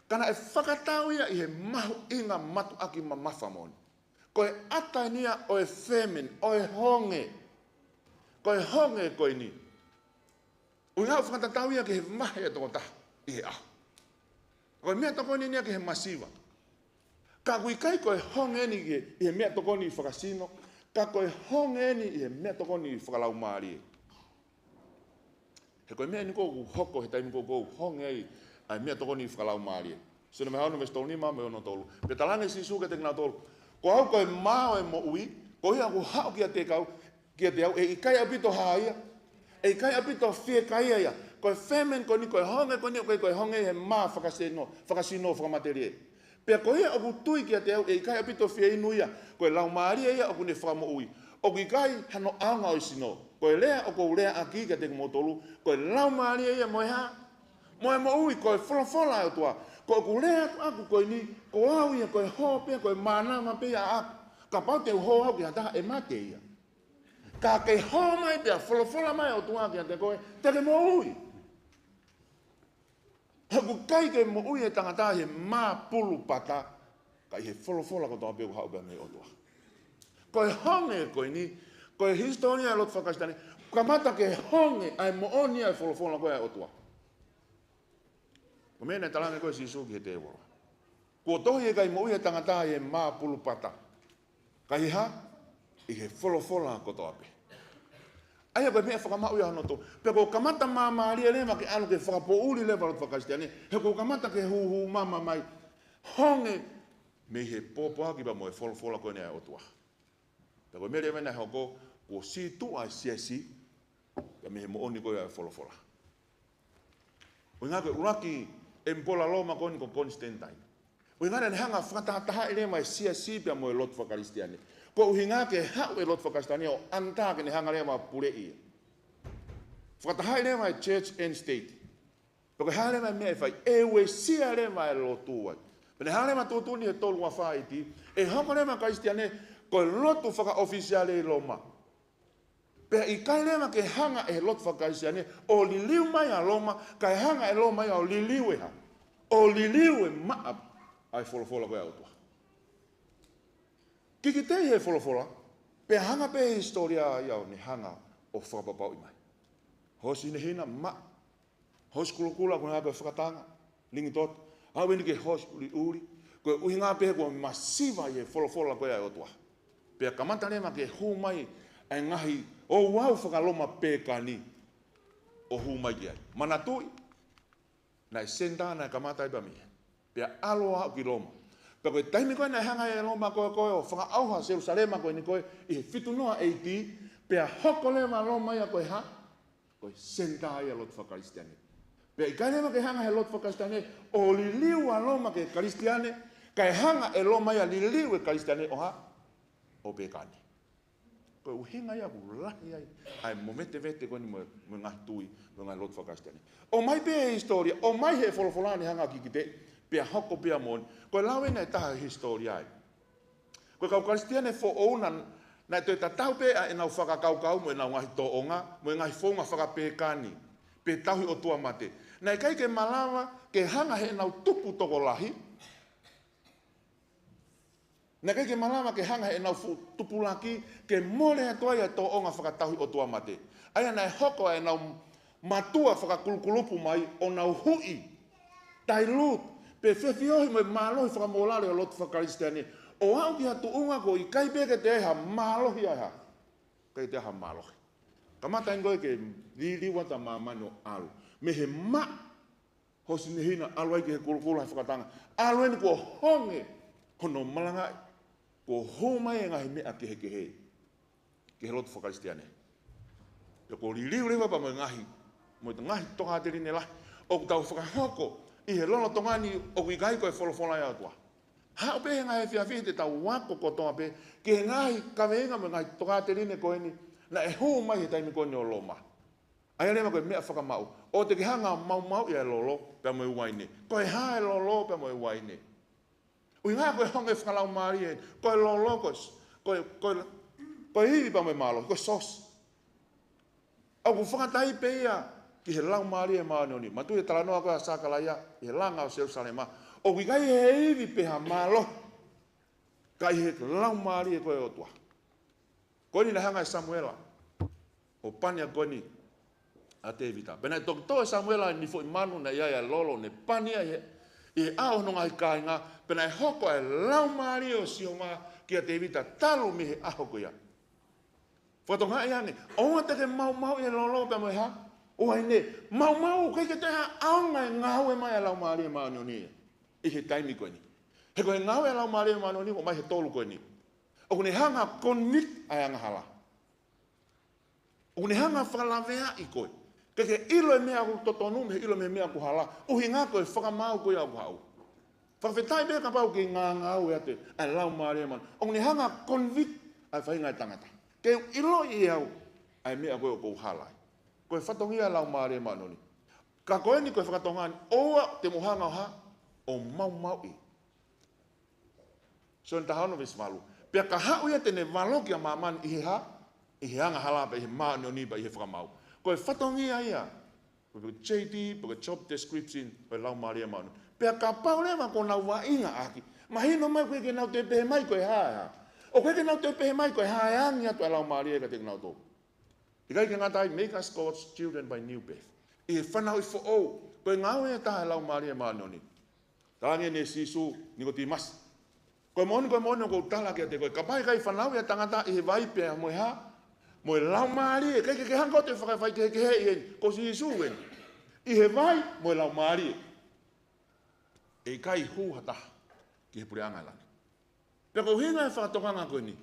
Kana e whakatau ia i he mahu inga matu aki ma mawhamoni. Koe ata nia o e femin, o e honge. Koe honge koe ni. Ui hau whakatatau ia ki he mahi e toko taha i he aho. Koe mea toko ni nia ki he masiva. Ka kui kai koe honge ni i he mea toko ni whakasino. Ka koe honge ni i he mea toko ni whakalau maari e. He koe mea ni kou hoko he taimi kou honge ai mea toko ni whakalau maari e. Sina me haunu me stolu ni maa me ono tolu. Pe talange si suke te ngā tolu. Ko au koe mao e mo ui, ko ia ku hao kia te kau, kia te au, e i kai apito haia, e i kai apito fie kai ia. Koe femen ko ni koe honge, ko ni koe honge he maa whakasino, whakamateri e. Pea ko ia oku tui kia te au, e i kai apito fie inu ia, koe lau maari ia oku ne whakamo ui. Oku i kai hano aunga o sino, koe lea oku lea aki kia te kumotolu, koe lau maari ia moe ha, moe mo ui, koe wholofola o tua. Ko ku lea aku koe ni, ko au ia koe hopea, koe manama pia aku. Ka pau te ho au ki hataha e mate ia. Ka ke ho mai pia, wholofola mai o tua ki hataha koe, te ke mo ui. Haku kai ke mo ui e tangata he mā pulu pata, ka i he wholofola ko toa pia ku hau pia mei o tua. Koe honge koe ni, koe historia e lot whakastane, ka mata ke honge ai mo oni ai wholofola koe o tua. Ko mena talange koe sisu ki he te wala. Ko tohi e kai mo uhe tangata e mā pulu pata. Ka hi ha, i he wholofola ko toa pe. Aia koe mea whakamau ia hono tō. Pea ko kamata mā maaria lema ke anu ke whakapo uri lewa rot whakastiane. He ko kamata ke hu mama mai. Honge me he pōpoa ki pa mo e wholofola koe nea o tua. Pea koe mea mena hoko, ko si tu ai siasi, ka me he mo oni koe ai wholofola. O ngā koe uraki, e mpola loma koni ko Constantine. O ngā ne hanga whakataha ele mai sia sipia mo e lot whakaristiane. Ko uhi ngā ke hau e lot whakaristiane o anta ke ne hanga le mai pure ia. Whakataha ele mai church and state. Ko ke hale mai mea e whai, e ue sia le mai lotu ai. Pene hale mai tūtuni he tolu wa whaiti, e hanga le mai karistiane, ko e lotu whaka-officiale i loma. Pea i kai lema ke hanga e lot whakaisiane, o liliu mai a loma, kai hanga e lo mai a o liliu e ha. O liliu e maap ai wholofola koe autua. Kiki te he wholofola, pea hanga pe historia iau ni hanga o whakapapau i mai. Hosi ne hina ma, hosi kulukula kune hape whakatanga, ningi tot, hau ni ke hosi uri, koe uhi ngā pe koe masiva i he wholofola koe autua. Pea kamata lema ke humai ai ngahi o wau whakaloma pekani o humai ai. Manatui, nai senda nai kamata iba mia. Pea aloa ki loma. Pea koe taimi koe nai hanga e loma koe o whaka auha Jerusalema koe ni koe i fitu noa eiti, pea hoko lema loma ia koe ha, koe senda ia lot whakaristiane. Pea i kai lema ke hanga he lot whakaristiane, o li liwa loma ke karistiane, kai hanga e loma ia li liwa karistiane o ha, o pekani. Koe uhinga ia ku lahi ai, ai momete vete koe ni mo ngahi tui, mo ngahi lot whakaristiane. O mai pe historia, o mai he wholofolani hanga ki te, pea hoko pea moni, koe lawe nei taha historia ai. Koe kau karistiane fo ouna, nai toi tatau pea e nau whakakaukau mo e nau ngahi toonga, mo e ngahi whonga whakapekani, pe tahui o tua mate. Nai kai ke malawa, ke hanga he nau tupu toko lahi, nai kai ke malawa ke hanga he nau tupu laki, ke mole atoa ia toonga whakatahui o tua mate. Aia nai hoko e nau matua whakakulukulupu mai, o nau hui, tai lut, pe whewhiohi mo e mālohi whakamolare o lotu whakaristiane, o au ki hatu unga ko i kai peke te eha mālohi ai ha. Kai te eha mālohi. Kamata ingoe ke liliwata māmano alu. Me he ma, hosi ni hina alu ai ki he kulukula he whakatanga. Alu eni ko honge, hono malangai, ko homai e ngahi mea ke he. Ke he lotu whakaristiane. Pe ko liliwlewa pa mo ngahi, mo i ngahi toka te rine lahi. O ku tau whakahoko, i he lono tongani o ku i kai koe wholofola ia atua. Hao pe ngai e whiawhi te tau wako kotoa pe, ke ngai kaweinga mo ngai toka te rine koe ni, na e hou mai he taimi koe ni o loma. Aia lema koe mea whakamau. O te ki hanga mau ia e lolo, pia mo i waine. Koe ha e lolo, pia mo i waine. Ui ngā koe honge whakalau maari e, koe lolo, koe hivi pia mo i malo, koe sos. Au ku whakatai pe ia, ki he lau maari e maani oni. Matu e talanoa koe a sakala ia, i he langa o Jerusalema. O ki kai he iwi peha malo, kai he lau maari e koe o tua. Koe ni na hanga e Samuela, o pania koe ni a te evita. Pena e tokto e Samuela ni fo i manu na ia lolo, ne pania i he ao nonga i kāinga, pena e hoko e lau maari o sionga ki a te evita talu mi he ahoko ia. Whatonga i ane, o te ke mau i e lolo pe mo e ha, o hai ne, mau, kai ke te ha aonga e ngau e mai a lau maari e maani o ni e. I he taimi koe ni. He koe ngau e lau maari e maani o ni, o mai he tolu koe ni. O kune hanga konvik ai anga hala. O kune hanga whakalawea i koe. Keke ilo e mea ku totonu, me ilo me mea ku hala. Uhi ngā koe whakamau koe au ku hau. Whakawhetai mea ka pau ki ngā ngau e ate, ai lau maari e maani. O kune hanga konvik ai whainga e tangata. Ke ilo i au, ai mea koe o kou hala. Koe whatongia lau maari e maani o ni. Ka koe ni koe whakatonga ni, oa te mohanga o ha, o mau i. So ni tahano vis malu. Pea ka hau ia tene waloki a mamani i he ha, i he anga halapa, i he maani o nipa, i he whakamau. Koe whatongia ia. Koe JD, koe job description, koe lau maari e maani. Pea ka paulewa ko nau wa inga aki. Mahino mai koe ke nau te pehe mai koe ha. O koe ke nau te pehe mai koe ha e angi atu e lau maari e ka te nau tō. I kai ke ngatai, make us God's children by New Birth. I he whanau i fo o, koe ngau e taha e lau maari e maani o ni. Tāngi ne sisu, ni ko timas. Koe moni o kou tala kia te koe. Ka pai kai whanau ia tangata i he vaipea mo e ha. Mo e lau maari e. Kei ke hanko te whakawhai ke he i en. Ko si isu en. I he vai mo e lau maari e. E kai hūhataha ki he pure angailani. Pea kou hinga e whakatokanga koe ni.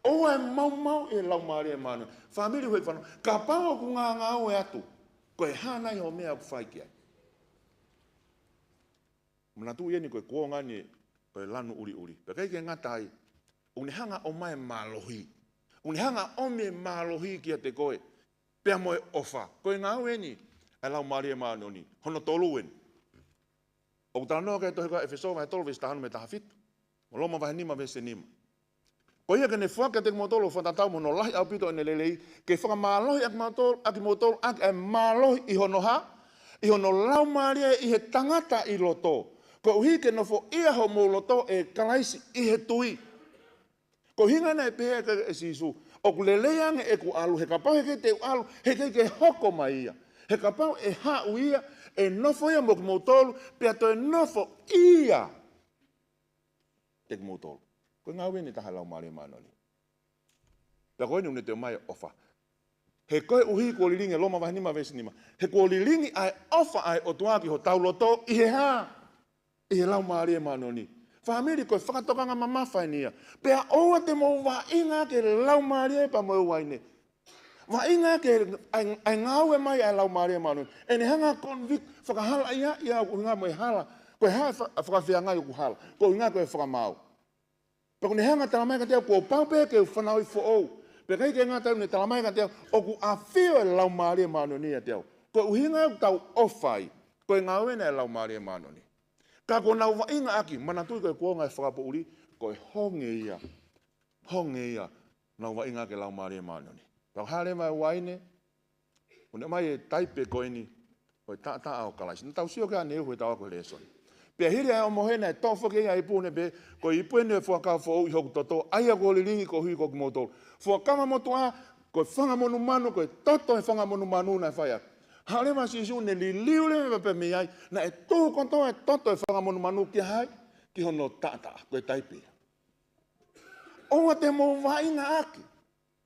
O e mau e lau maari e manu. Whamiri hoi whanau. Ka pao ku ngā ngau e atu. Koe hānai ho mea ku whai kia. Mana tu ieni koe kuongani koe lanu uri. Pea kei ke ngatai, uni hanga o mai mālohi. Uni hanga o me mālohi kia te koe. Pea moe ofa. Koe ngau eni, e lau maari e maani oni. Hono tolu eni. O kutala noa kei tohi koe Efeso vai tolu visi tahanu me taha fitu. O loma vai nima vese nima. Koe ia ke ne fuaka te kumotolo whatatau mono lahi au pito ene lelei. Ke whaka mālohi aki motolo aki e mālohi i hono ha. I hono lau maari e i he tangata i loto. Ko uhi ke nofo ia ho mo loto e kalaisi i he tui. Ko hinga nei pehe e sisu. O ku leleange e ku alu. He kapau he ke te alu. He ke hoko mai ia. He kapau e hau ia. E nofo ia mo kumotolu. Pea to e nofo ia. Te kumotolu. Ko ngā wene taha lau maari manoli. Pea koe ni une te mai ofa. He koe uhi ko lilingi loma vai nima vesi nima. He ko lilingi ai ofa ai o tuaki ho tau loto i he ha. I he lau maari e manoni. Whamiri koe whakatokanga mamawhai nia. Pea oa te mo wa inga ke lau maari e pa mo waine. Wa inga ke ai ngau e mai ai lau maari e manoni. E ne hanga konvik whakahala ia unga mo e hala. Koe haa whakawhia ngai uku hala. Ko inga koe whakamau. Pea ko ne hanga talamai ka teo ko pau pe ke whanau i whoou. Pea kai ke ngā tau ne talamai ka teo o ku a whio e lau maari e manoni a teo. Koe uhinga e tau ofai. Koe ngau e lau maari e manoni. Ka ko nau wa inga aki, mana tui koe kuonga e whakapo uri, koe honge ia, nau wa inga ke lau maari e manoni. Pau hale mai waine, une mai e taipe koe ni, koe ta au kalaisi. Tau sio ka ne hui tau ako lesoni. Pea hiri ai omo hena e tofoke ia ipune be, koe ipune e fuakau fo i hoku toto, aia ko lilingi ko hui ko ki motoro. Fuakama motoa, koe whanga monu manu, koe toto e whanga monu manu na whaiak. Hale ma sisu ne li liu le pe me ai na e to konto e toto e whanga monu manu ki hai ki hono tata koe taipe. O te mo wainga aki.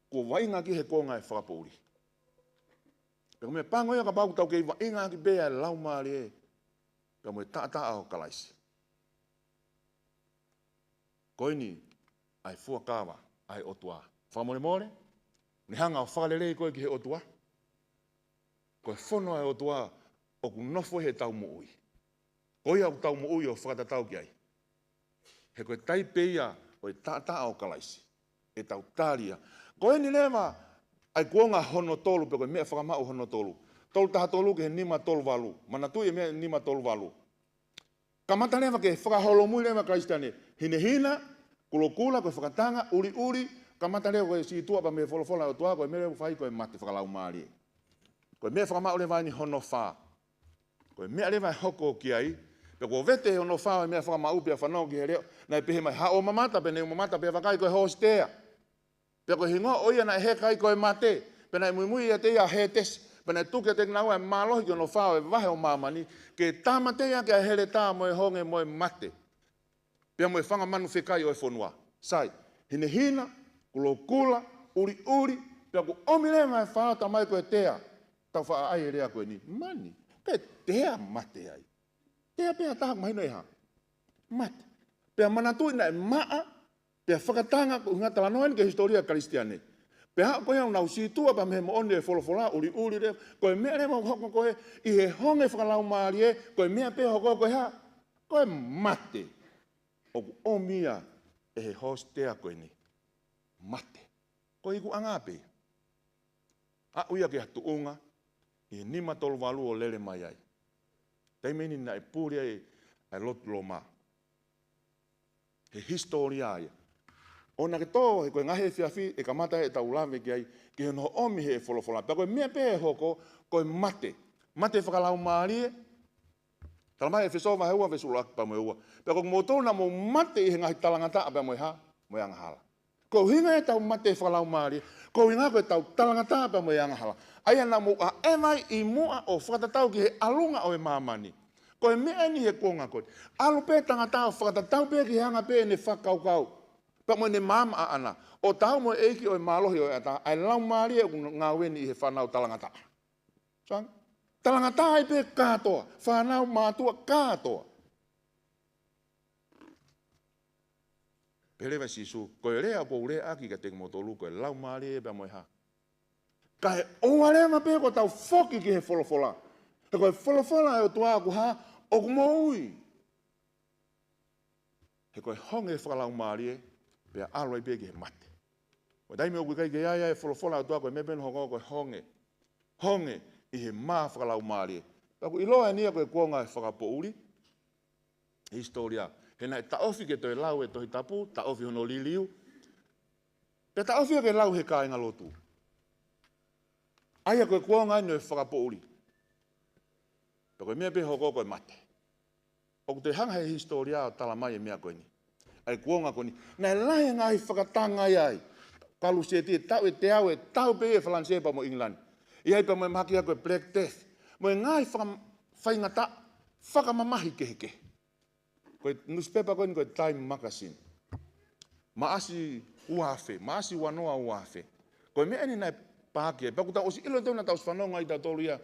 Ko wainga ki he konga e whakapouri. Peko me pango ia ka pau tau kei wainga aki bea e lau maari e. Peko me tata ao kalaisi. Koini ai fuakawa ai otua. Whamore more? Ni hanga o whakalelei koe ki he otua. Koe whono ai o tua o ku nofo he tau mo ui. Koe au tau mo ui o whakatatau ki ai. He koe taipe ia o e tata au kalaisi. E tau tāria. Koe ni lewa ai kuonga hono tolu pe koe mea whakamau hono tolu. Tolu taha tolu ke he nima tolu walu. Mana tui e mea nima tolu walu. Kamata lewa ke whakaholo mui lewa Kristiane. Hine hina, kulokula koe whakatanga, uri. Kamata lewa koe si tua pa me wholofola o tua koe mea whai koe mate whakalau maari. Koe mea whakamau le vai ni hono wha. Koe mea le vai hoko ki ai. Pe ko vete hono wha mea whakamau pia whanau ki he reo. Nai pehe mai hao mamata pe ne mamata pe wakai koe hostea. Pe koe hingo oia na he kai koe mate. Pe nai mui ia te ia he tes. Pe nai tuke te ngau e malohi ki hono wha e vahe o mamani. Ke tamate ia ke a hele tā moe honge moe mate. Pe moe whanga manu whikai o e whonua. Sai, hine hina, kulokula, uri. Pe ko omile mai whaata mai koe tea. Tau wha ai rea koe ni, mani, pe tea mate ai. Tea pea taha mahino e ha. Mate. Pea manatui na e maa, pea whakatanga ko ngata lanoen ke historia Kristiane. Pea hao koe au nau situa pa mehe mo oni e wholofola, uri rea, koe mea rea mo hoko koe, i he honge whakalau maari e, koe mea pea hoko koe ha, koe mate. Oku omia e he hostea koe ni. Mate. Koe iku angape. A uia ke hatu unga, i nima tolu walu o lele mai ai. Tei meni na e pūri ai lotu lo maa. He historia ai. Ona ke tō, he koe ngahe whiawhi, e ka mata e tau lawe ki ai, ki he no omi he wholofola. Pea koe mea pē hoko, koe mate. Mate whakalau maari e. Tala mai e whesova he ua whesula pa moe ua. Pea koe mōtou na mō mate i he ngahi talangata a pea moe ha, moe angahala. Ko hinga e tau mate whakalau maari, ko hinga koe tau talangata a pea moe angahala. Aia na mo a emai i mua o whakatatau ki he alunga o e mamani. Ko e mea ni he konga koe. Alu pe tangata o whakatatau pe ki hanga pe ne whakaukau. Pa mo ne mama a ana. O tau mo eiki o e malohi o e ata. Ai lau maari e ngā weni i he whanau talangata. Sang? Talangata ai pe kātoa. Whanau mātua kātoa. Pelewa sisu. Ko e rea po rea aki ka te motolu ko e lau maari e pa mo e ha. Ka he oare ma pe ko tau foki ki he wholofola. He koe wholofola e o tua aku ha, o ku mo ui. He koe honge whakalau maari e, pea alo i pe ki he mate. O daime o kui kai ke iaia e wholofola e o tua koe mepenu hoko koe honge. Honge i he maa whakalau maari e. Taku iloa e nia koe kuonga e whakapo uri. Historia. He nai taofi ke toi lau e tohi tapu, taofi hono liliu. Pea taofi ke lau he kāinga lotu. Aia koe kuonga ino e whakapo uri. Pea koe mea pe hoko koe mate. O te hanga he historia o tala mai e mea koe ni. Ai kuonga koe ni. Nai lahe ngai whakatanga ai. Kalu se te tau e te au e tau pe e whalanse pa mo England. Iai pa mo e makia koe Black Death. Mo e ngai whaingata whakamamahi keheke. Koe newspaper koe Time Magazine. Maasi uafe, maasi wanoa uafe. Koe mea ni nai pākia. Paku tau osi ilo tona taus whanonga i tau tolu ia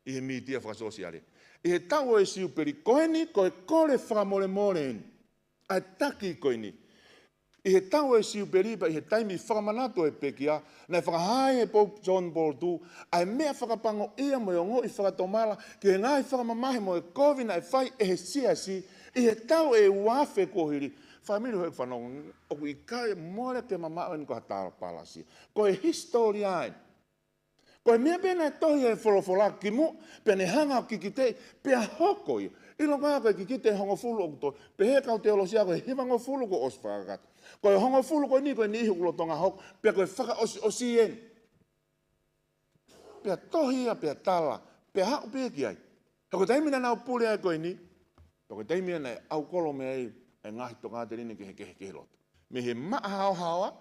i he mitia whakasosiale. I he tau e siu peri koe ni koe kore whakamore more ni. Ai taki koe ni. I he tau e siu peri pa i he taimi whakamanato e pekia. Nai whakahai e Pope John Paul II. Ai mea whakapango ia mo i whakatomala. Ki he ngai whakamamahe mo e kovi na e whai e he siasi. I he tau e wafe kohiri. Whaimiru hoi whanong, oku i kai more ke mamao ni ko hatara palasi. Ko e historia ai. Ko e mea pena e tohi e wholofola ki mu, pene hanga o kikite, pea hoko i. Ilo kaya koe kikite hongo fulu o to, pe he kau teolosia koe hivango fulu ko os whakakat. Ko e hongo fulu koe ni koe ni ihu kulotonga hok, pea koe whaka osi en. Pea tohi ia pea tala, pea hau pea ki ai. Hako taimina nau pule ai koe ni, hako taimina nai au kolome ai, e ngahi toka te rini ke he loto. Me he maa hao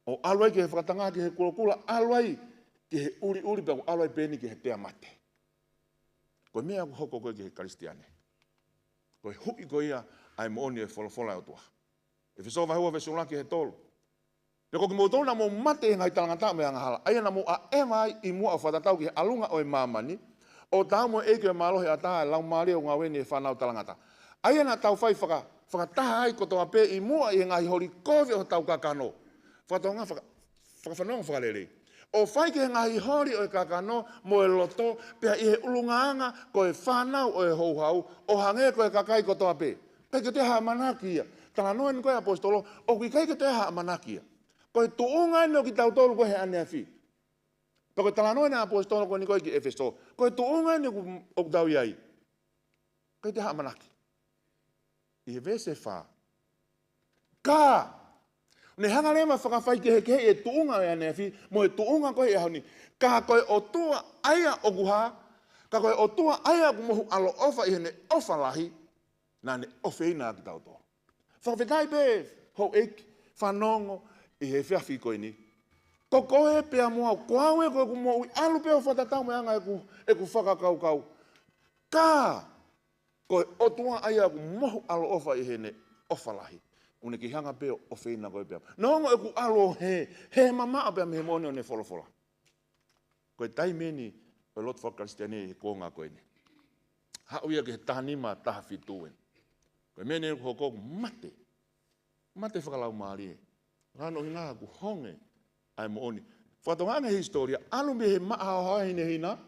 o aluai ke he whakatanga ke he kula aluai ke he uri pa aluai peni ke he tea mate. Koe mea hoko koe ke he karistiane. Koe hui koe ia ai mooni e wholofola o tua. E whisova hua whesola ke he tolu. Pe koki mo tolu na mo mate e ngai talangata me angahala. Aia na mo a ema ai i mua o whatatau ke he alunga o e mamani. O tau mo eke o malohe a taha e lau maria o ngā weni e whanau talangata. Aia na tau whai whakataha ai kotoa pe i mua i ngai hori kovi o tau kakano. Whakatonga whakawhanonga whakarere. O whai ke ngai hori o e kakano mo e loto pea i he ulungaanga ko e whanau o e houhau o hange ko e kakai kotoa pe. Pea ke te haa manakia. Tala noen koe apostolo o ki kai ke te haa manakia. Ko e tuunga ino ki tau tolu ko he ane a whi. Pea ko tala noen apostolo ko ni koe ki Efeso. Ko e tuunga ino o tau iai. Ko e te haa manaki. I he vese wha. Ka! Ne hanga lema whakawhai ke e tuunga e ane whi, mo e tuunga koe e hauni. Ka koe o tua aia o guha, ka koe o tua aia ku mohu alo ofa i hene ofa lahi, na ne ofe ina ki tau toa. Whakawhetai pe, hou eki, whanongo, i he whiawhi koe ni. Ko koe pea mua, koawe koe ku mohu, alu pea o whatatau me anga e ku whakakau. Ka! Koe o tua aia ku mohu alo ofa i hene ofa lahi. Une ki hanga peo o whina koe peo. Nongo e ku alo he mama a pea me he mone o ne wholofola. Koe tai meni o lot whakaristiane he kōnga koe ni. Hau ia ke he tahanima taha whituen. Koe meni e ku hoko mate. Mate whakalau maari e. Rano hinga ku honge ai mo oni. Whatonga he historia, alu me he maa hine hina.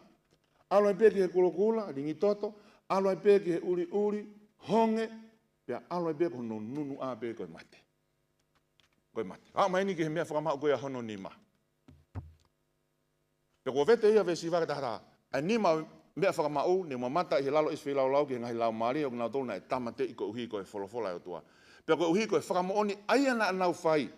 Alu e peki he kulokula, ringi toto. Alo ai peke he uri, honge, pia alo ai peke hono nunu a peke koe mate. Koe mate. Hau maini ke he mea whakamau koe a hono nima. Pia kua vete ia vesi waka tahara, ai nima mea whakamau, ne mua mata i he lalo iswhi lau ke ngahi lau maari, o ngau tolu na e tamate i koe uhi koe wholofola o tua. Pia koe uhi koe whakamooni, aia na anau whai.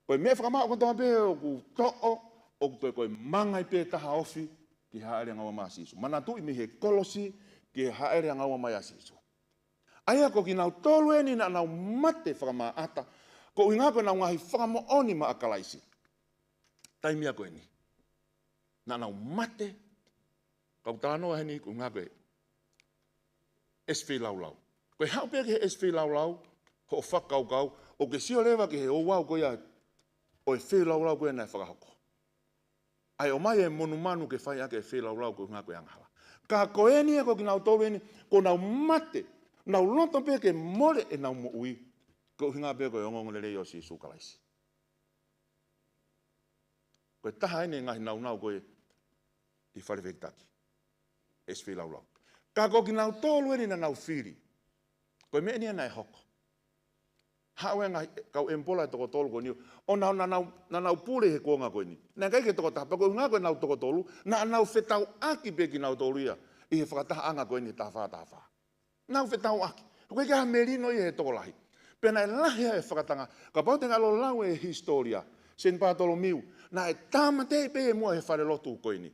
Koe mea whakamau koe toa pe o ku to'o, o ku koe mangai pe taha ofi, ki haere ngawa maa sisu. Mana tu imi he kolosi ki haere ngawa maa sisu. Aia ko ki nau tolu e ni na nau mate whakamaa ata, ko inga koe nau ngahi whakamo oni maa akalaisi. Taimia koe ni. Na nau mate, kau tānoa heni ko inga koe eswhi laulau. Koe hau pia ki he eswhi laulau, ho whakaukau, o ke sio lewa ki he o wau koe a, o e whi laulau koe nai whakahoko. Ai o mai e monu manu ke whai ake e whelau ko ngā koe angahala. Ka koe ni e ko ki nau tōre ni, ko nau mate, nau loto pe ke more e nau mo ui, ko hinga pe koe ongongo le rei o si sukalaisi. Koe taha ene ngahi nau koe i wharewhektaki. E whelau. Ka ko ki nau tōre ni na nau whiri. Koe me ni e hoko. Haue ngai kau empola e toko tolu koe niu. O nau pule he kuonga koe ni. Nā kai ke toko tapa koe ngā koe nau toko tolu. Nā nau whetau aki pe ki nau tolu ia. I he whakataha anga koe ni tawha. Nau whetau aki. Koe kia merino i he toko lahi. Pena e lahi e whakatanga. Ka pau te ngalo lau e historia. Sen pātolo miu. Nā e tāmatei pe e mua he whare lotu koe ni.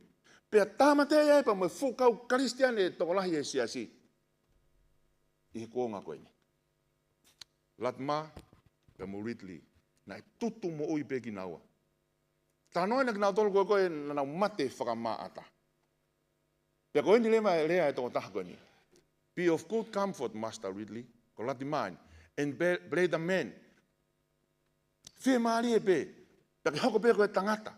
Pea tāmatei e pa mo e whukau karistiane e toko lahi e siasi. I he kuonga koe ni. Latma, pe mo Ridley, na e tutu mo ui pe ki naua. Tā noe na ki nau tolu koe koe na nau mate whakamaa ata. Pea koe ni lema e lea e toko taha koe ni. Be of good comfort, Master Ridley, ko lati maani, and brother men. Whie maari e pe, Pea ke hoko pea koe tangata.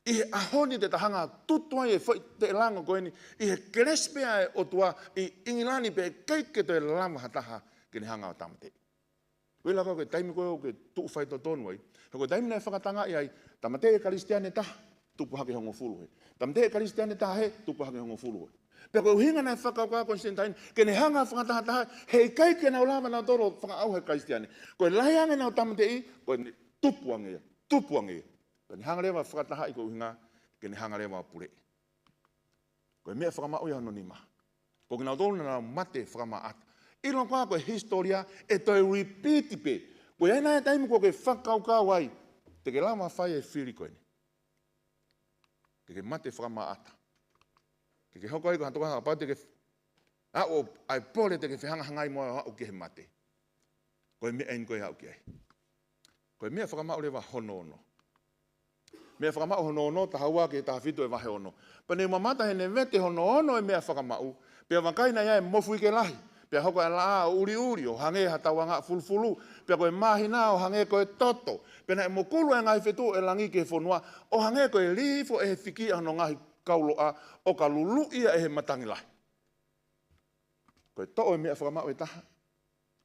I he ahoni te tahanga tutua i e whai te langa koe ni. I he kerespea e o tua i ingilani pe keike te lama hataha ke ni hanga o tamate. Koe laka koe taimi koe o ke tuu whai to tonu ai. Koe taimi nei whakatanga i ai tamate e karistiane taha tupu hake hongo fulu he. Tamate e karistiane taha he tupu hake hongo fulu he. Pea koe uhinga nei whakauka Konstantin ke ni hanga whakataha taha he keike na ulama na toro whakau he karistiane. Koe laiange na o tamate i koe ni tupuange ia. Koe ni hanga rewa whakataha i koe uhinga ke ni hanga rewa pure. Koe mea whakamau ia anonima. Koe kina tolu na mate whakama ata. Ilo koa koe historia e toi repeat pe. Koe aina e taimu koe whakau wai. Te ke lama whai e whiri koe ni. Ke mate whakama ata. Ke hoko ai ko hantoka hanga pau te ke o ai pole te ke whihanga hangai moa o ke he mate. Koe mea ein koe hau ki ai. Koe mea whakamau rewa hono ono. Mea whakamau hono ono, ta haua ke ta whitu e wahe ono. Pane mamata he ne vete hono ono e mea whakamau. Pea wakaina ia e mofu i ke lahi. Pea hoko e laa uri o hange hatawanga fulfulu. Pea koe mahina o hange koe toto. Pea na e mokulu e ngai whetu e langi ke whonua. O hange koe lifo e he whiki ano ngahi kauloa. O ka lulu ia e he matangi lahi. Koe to'o e mea whakamau e taha.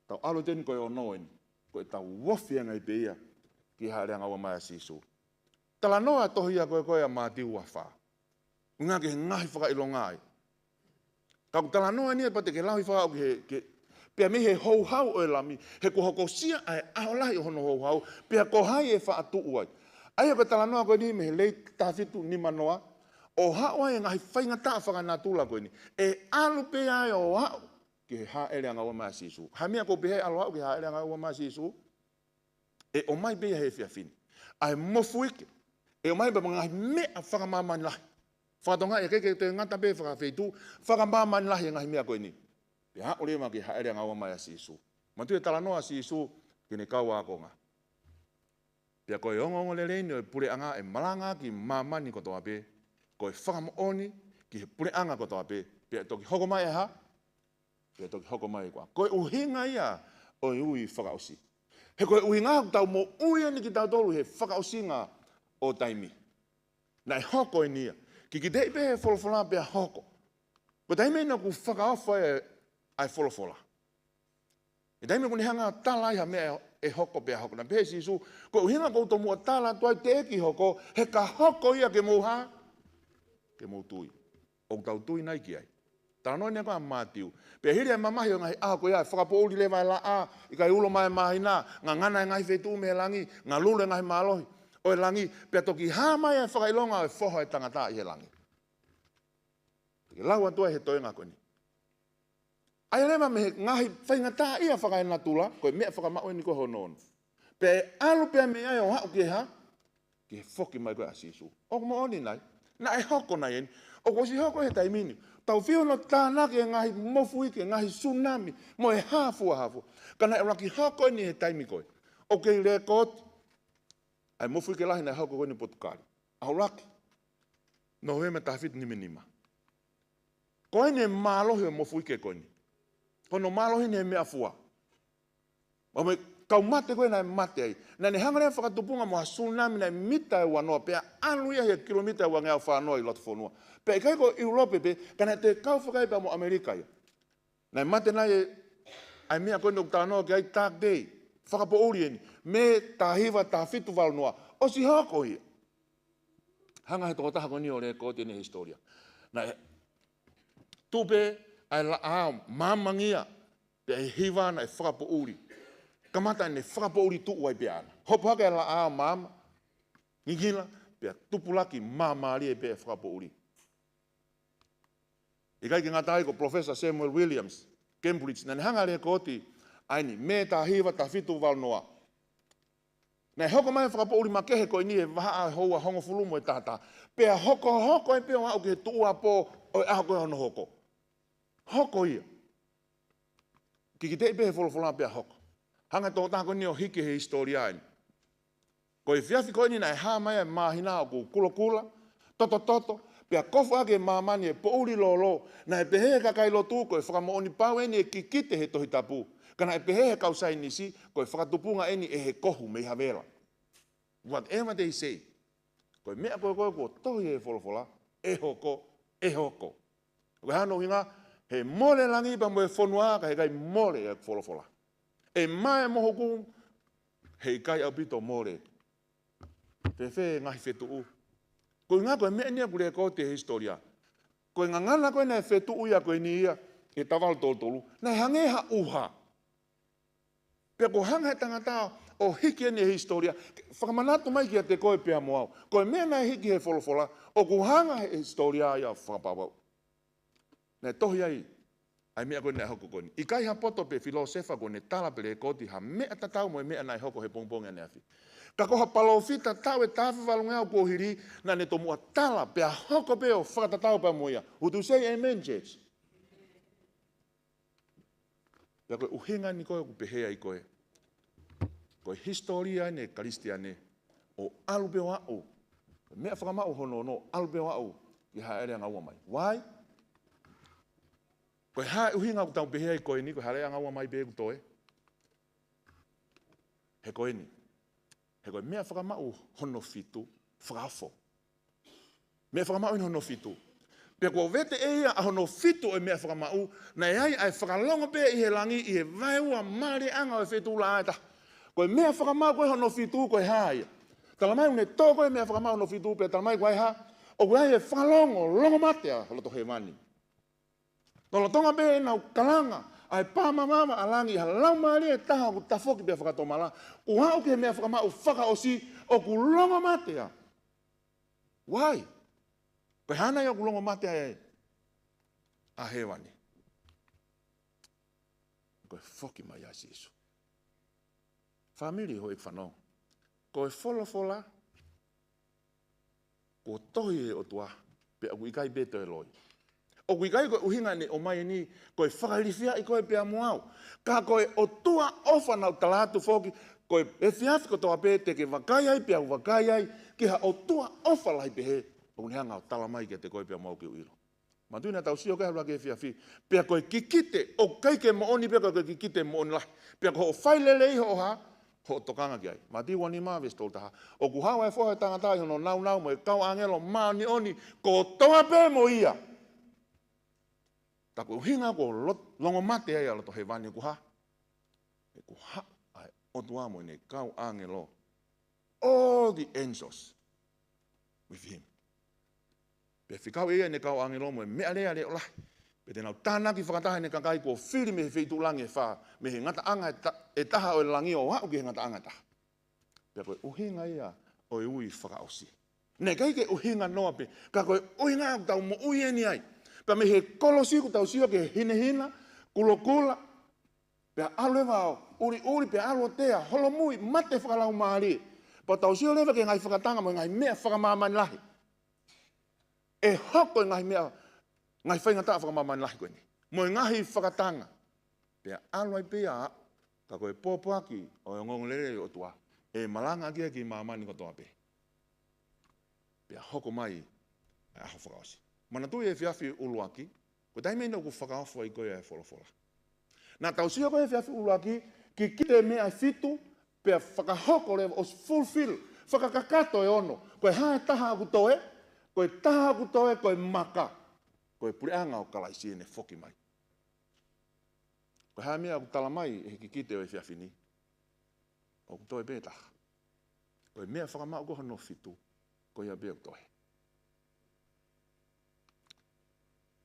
Tau alo teni koe o noen. Koe tau wofia ngai pe ia. Ki haerea ngawa mai a sisu. Tala noa tohia koe a mātiu a wha. Ngā ke he ngahi whakailo ngai. Kau tala noa nia pate ke lahi whakau ke pia mi he hou-hau o e lami. He ko hoko sia ai aolahi o hono hou-hau. Pia ko hai e wha atu uai. Aia pe tala noa koe ni me he lei tāwhitu ni manoa. O hawa e ngahi whainga taa whakanatula koe ni. E alu pe ai o hau. Ke ha ere anga ua maa sisu. Hamia ko pe he alo hau ke ha ere anga ua maa sisu. E o mai pe he whiawhini. Ai mofu ike. E o mai pe ngahi mea whakamamani lahi. Whakatonga e keke te ngata pe whakawhitu. Whakamamani lahi e ngahi mea koe ni. Pe ha ore ma ke ha ere anga ua maa sisu. Matu e tala noa sisu ke ne kau ako nga. Pea koe ongo le reini o pure anga e malanga ki mamani kotoa pe. Koe whakamooni ki he pure anga kotoa pe. Pea toki hoko mai e ha. Pea toki hoko mai e kwa. Koe uhinga ia o ui whakaosi. He koe uhinga tau mo uiani ki tau tolu he whakaosinga o taimi. Nai hoko e nia. Ki ki teipe he wholawhola pea hoko. Ko taimi ina ku whakaofa e ai wholawhola. E taimi kuni hanga tala iha mea e hoko pea hoko. Na pehe sisu, ko uhinga kouto mua tala tuai te eki hoko, he ka hoko ia ke mouha, ke mou tui. O tau tui nai ki ai. Tala noi nia koa mātiu. Pea hiri e mamahi o ngahi ko ia, whakapouri le vai la a, i kai ulo mai mahina, ngā ngana e ngahi whetu me langi, ngā lulu e ngahi mālohi. O e langi, pea toki hama e whakailonga o e whoho e tangata i he langi. Ke lau atua he toenga koe ni. Ai lewa me he ngahi whaingata ia whakaina tula, koe mea whakamau ni koe honono. Pea alu pea me ai o hau ke ha, ke whoki mai koe asisu. O kuma oni nai, na e hoko nai eni, o kosi hoko he taimini. Tau whiono tānake ngahi mofu ike, ngahi tsunami, mo e hafua. Kana e raki hoko ni he taimi koe. O kei rea koti, ai mofu ike lahi na hoko koe ni Portugali. Au raki, no heme tahwit nima. Koe ni e mālohi o mofu ike koe ni. Kono mālohi ni he mea fua. O me kau mate koe na e mate ai. Na ne hangarea whakatupunga mo ha tsunami na e mita e wanoa, pea anu ia he kilomita e wangea whanoi loto whanua. Pea kai ko Europe pe, kana te kau whakai pa mo Amerika ia. Na e mate nai e, ai mea koe nuk tānoa ki ai tak dei, whakapo ori eni, me tā hiwa tā whitu walonoa, o si hako ia. Hanga he toko taha koe ni o rea kote ni historia. Na e, tupe ai la ao, mamangia, pea e hiwa na e whakapo ori. Kamata ne whakapo ori tu uai pea ana. Hopo hake la ao mama, ngigila, pea tupulaki mamari e pea e whakapo ori. I kai ki ngā tai ko Professor Samuel Williams, Cambridge, na ne hanga rea koti, aini, me tā hiwa tā whitu walonoa. Nei hoko mai whakapo uri makehe koe ni e waha hoa hongo fulumo e tata. Pea hoko e peo au ki he tua po o e aho koe hono hoko. Hoko ia. Ki te pehe wholawhola pea hoko. Hanga tō taha koe ni o hiki he historia aini. Koe whiawhi koe ni na e haa mai e mahina o ku kula, toto, pea kofu ake mamani e pouri lolo, na e pehe kakai lotu koe whakamooni pau eni e kikite he tohi tapu. Kana e pehe kausai nisi, koe whakatupunga eni e he kohu me havela. whatever they say. Koe mea koe tohi e wholofola, e hoko. Koe hano hinga, he mole langi pa mo e whonua, ka he kai mole e wholofola. E mai moho kum, he kai au pito mole. Te ngahi whetu. Koe ngā koe mea nia kure ko te historia. Koe ngangana koe nei whetu ia koe ni ia, e tawal tolu, nei hangeha uha. Pea ko hanga tangata o hiki ane historia, whakamanatu mai kia te koe pea moau. Koe mea nei hiki he wholofola, o ku hanga he historia ia whakapawau. Nei tohi ai mea koe nei hoko koe ni. I kai ha poto pe filosefa koe ne tala pele e koti ha mea tatau mo e mea nei hoko he pongponga ne afi. Ka koha palofita tau e tafi walungau ko hiri na ne tomua tala pe a hoko pe o whakatatau pa moia. Would you say amen, church? Pea koe uhinga ni koe ku pehea i koe. Koe historia ne karistiane o alupeo au. Mea whakamau hono no alupeo au i haere ngaua mai. Why? Koe hae uhinga ku tau pehea i koe ni, koe haere ngaua mai pe ku toe. He koe ni. He koe mea whakamau hono fitu, whakafo. Mea whakamau in hono fitu. Pea kua vete eia a hono fitu e mea whakamau, nei ai ai whakalonga pe i he langi i he vaiua mare anga o fitu la aeta. Koe mea whakamau koe hono fitu koe haia. Tala mai une tō koe mea whakamau hono fitu, pea tala mai koe ha, o koe ai e whakalongo, longo matea, holoto he mani. Tolo tonga pe e nau kalanga, ai pāmamama alangi ha lau maari e taha ku tafoki pia whakatomala, u hao ke mea whakamau whakaosi o ku longo matea. Why? Koe hana i o ku longo matea e a hewani. Koe whoki mai a Jesu. Family hoi whanau. Koe wholofola, ko tohi e o tua, pe aku ikai beto e loi. O kuikai koe uhinga ne o mai ni, koe whakarifia i koe pea moau. Ka koe o tua ofa nau talatu whoki, koe e whiawhi ko toa pe te ke wakai ai pea wakai ai, ki ha o tua ofa lai pehe, o kunihanga o tala mai ke te koe pea moau ki uiro. Ma tuina tau sio kehua ke whiawhi, pea koe kikite, o keike mo oni pea koe kikite mo oni lahi, pea koe o whailele iho o ha, ho tokanga ki ai. Ma tiwa ni maa vestol taha, o ku hawa e whohe tangata i hono nau mo e kau angelo maa ni oni, ko toa pe mo ia. Ta ko hinga ko longo mate ai ala to he vani ku ha. E ku ha ai o tua mo ne kau angelo. All the angels with him. Pe fikau e ne kau angelo mo me ale ale ola. Pe te nau tana ki whakataha ne kakai ko whiri me whitu langi e wha. Me he ngata anga e taha o langi o hau ki he ngata anga taha. Pe koe uhinga ia o e ui whakaosi. Ne kai ke uhinga noa pe. Ka koe uhinga au tau mo ui eni ai. Pea me he kolosi ku tau sio ke hina, kula, pea alo wao, uri pea alo tea, holo mui, mate whakalau maari. Pa tau sio lewa ke ngai whakatanga mo ngai mea whakamamani lahi. E hoko ngai mea, ngai whaingata whakamamani lahi koe ni. Mo ngai whakatanga. Pea alo ai pea, ka koe pōpuaki o e ngongolere o tua, e malanga kia ki mamani kotoa pe. Pea hoko mai, e aho whakaosi. Mana tui e whiawhi uluaki, ko taimei no ku whakaofo i koe e wholofola. Nā tau sia koe e whiawhi uluaki, ki kite mea e fitu, pea whakahoko le o fulfill, whakakakato e ono. Koe hae taha aku toe, koe maka, koe pureanga o kalaisi ene whoki mai. Koe hae mea aku tala mai e ki kite o e whiawhi ni, o ku toe pētaha. Koe mea whakamau koha no fitu, koe a bea ku toe.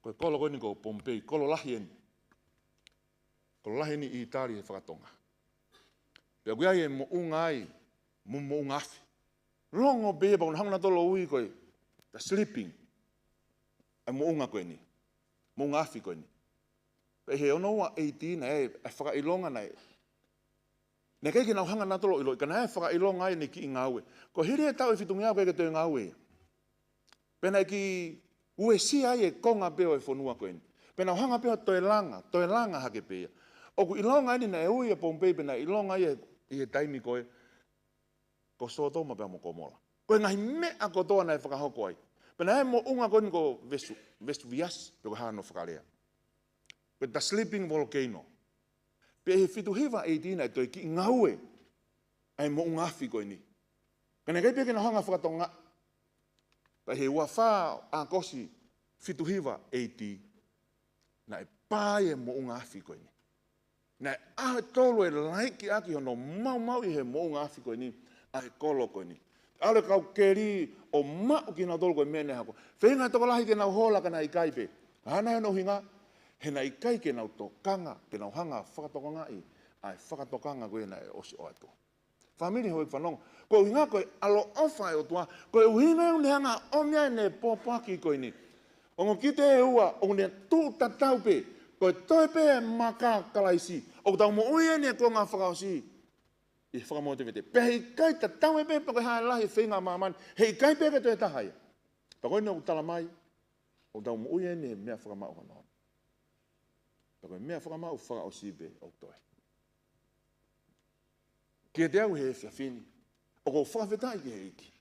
Koe kolo koe ni ko Pompei, kolo lahieni. Kolo lahieni i Itali e whakatonga. Pea koe ai e mo unga ai, mo unga afi. Longo beba, un hanguna tolo ui koe, the sleeping. Ai mo unga koe ni. Mo unga afi koe ni. Pea he ono ua 18 e whakailonga nei. Ne keiki nau hanga natolo ilo, ka nae whakailonga ai ni ki i ngaue. Ko hiri e tau e fitungi au keke te ngaue. Pena ki ue si ai e konga peo e whanua koe ni. Pena hanga peo toe langa hake pea. O ku ilonga ni na e ui e Pompei, pena ilonga i e taimi koe, ko soa toma pea mo komola. Koe ngahi mea kotoa na e whakahoko ai. Pena e mo unga koe ni ko Vesuvius, peo hano whakalea. Koe the sleeping volcano. Pea he fitu hiva 18 ai toi ki ngaue, ai mo unga afi koe ni. Kena kai peke na hanga whakatonga. Ka he ua wha a kosi fituhiwa 80. Na e pāe mo unga afi koe ni. Na e ahe tolu e laiki aki hono mau i he mo unga afi koe ni. A he kolo koe ni. Ale kau keri o mau ki na tolu koe mene hako. Whenga toko lahi ke nau hola ka na i kaipe. Hana he no hinga. He na i kai ke nau tokanga. Ke nau hanga whakatokonga i. A e whakatokanga koe na e osi o atu. Famili hoi whanonga. Ko hinga koe alo ofa o tua. Koe uhinga yung hanga omia ne popaki koe ni. Ongo kite e ua, ongo ne tū tatau pe. Koe toi pe e maka kalaisi. O tau mo uia ne ko ngā whakaosi. I whakamote vete. Pe hei kai tatau e pe pa koe hae lahi whenga mamani. Hei kai pe ke toi tahai. Pa koe ne o tala mai. O tau mo uia ne mea whakamau kanoa. Pa koe mea whakamau whakaosi pe o toi. Kia te au he whiawhini. O ko whakawhetai ki he iki.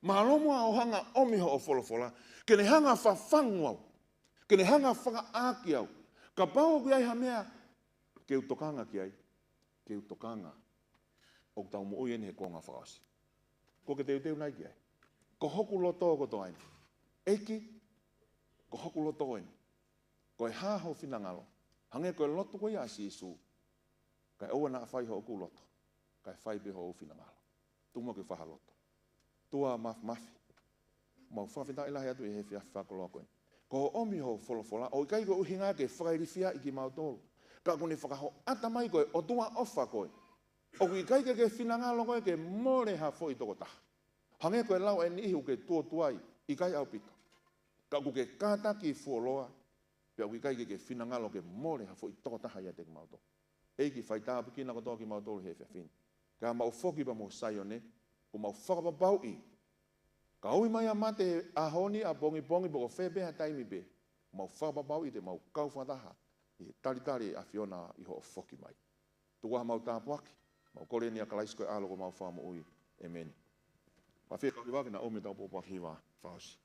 Mahalomoa o hanga omiho o wholofola. Ke ne hanga whawhangu au. Ke ne hanga whakaaki au. Ka pao ki ai ha mea. Ke utokanga ki ai. Ke utokanga. O tau mo oi ene he konga whakaosi. Ko ke te uteu nai ki ai. Ko hoku loto o koto aini. Eiki. Ko hoku loto o aini. Ko e haho whinangalo. Hange ko e loto ko ia si isu. Ka e oa na whai ho oku loto. Ka e whai beho o whinangalo. Tumo ke whahaloto. Tua mafi. Mau whawhita ilahi atu e he whakoloa koe. Ko omi ho wholofola, o ikai ko uhinga ke whakairifia i ki mautoro. Ka kone whakaho atamai koe, o tua ofa koe. O ikai ke whinangalo koe ke more ha fo i toko taha. Hange koe lau e nihu ke tuai, ikai au pito. Ka ke kātaki fuoloa, pia ikai ke whinangalo ke more ha fo i toko taha ia te ki mautoro. Eiki whaitāpu kina kotoa ki mautoro he whiawhini. Ka mau whoki pa mo saione, ko mau whakapapau i. Ka hui mai a mate a honi a bongi boko whebe ha taimi be. Mau whakapapau i te mau kauwhataha. I tari a Fiona i ho whoki mai. Tua mau tāpuaki. Mau kore ni a kalaisko e alo ko mau whamo ui. Amen. Pa whia kau kiwaki na omi tau popo hiwa whaosi.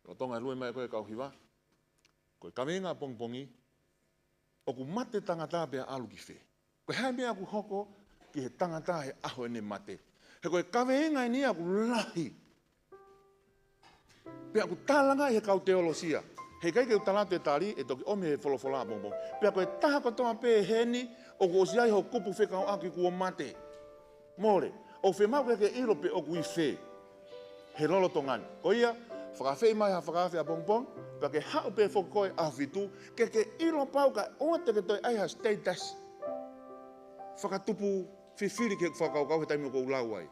Ko tonga lue mai koe kau hiwa. Koe kawenga pongi. Oku mate tangata pia alu ki whe. Koe hai mea ku hoko ki he tangata he aho ene mate. He koe kawenga ni aku lahi. Pea aku talanga i he kau teolosia. He kai ke utalatu e tari e toki omi he wholofola bongbong. Pea koe taha kotoa pe heni o ku osiai ho kupu whekau aki kua mate. More, o whemau ke ilo pe o kui whe. He lolo tongani. O ia, whakawhei mai ha whakawhei a bongbong. Pea ke hau pe whokoe a whitu. Ke ilo pau ka oa te ke toi ai ha status. Whakatupu whiwhiri ke whakaukau he taimi o kou lau ai.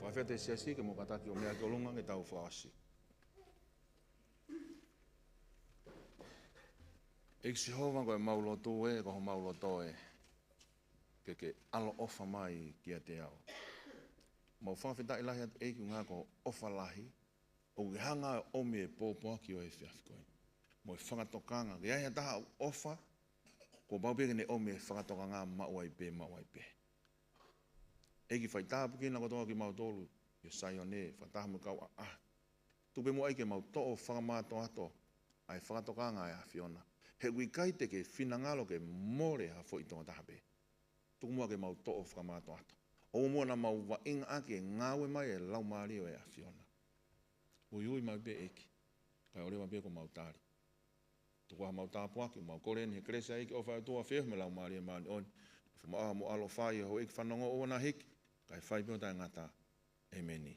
whawhete siasi ke mo kataki o mea ke olunga ke tau whaasi. Eksi hova koe maulo tō e, koho maulo tō e. Ke alo ofa mai kia te ao. Mau whawheta ilahi at eiki ngā ko ofa lahi, o ke hanga o me pōpua ki o e whiawhikoe. Mo e whangatokanga, ke ahi taha ofa, ko baupeke ne o me whangatokanga mauai pē. Eiki whaitaha pukina kotoa ki mau tōlu, yo sai o ne, whaitaha mu kau tupe mo aike mau tō whangamato ato, ai whangatokanga e a Fiona. He kui kai te ke whinangalo ke more ha fo i tonga taha pē. Tuku mua ke mau tō whangamato ato. O mua na mau wa inga ake ngāwe mai e lau maari o e a Fiona. Ui mai pē eki, kai ore mai pē ko mau tāri. Tuku ha mau tāpuaki, mau koreni he kresa eki o whai toa whio me lau maari e maani oni. Whamaa mo alo whai e ho eki whanongo o na hiki, kai whai pēo tai ngata. Ameni.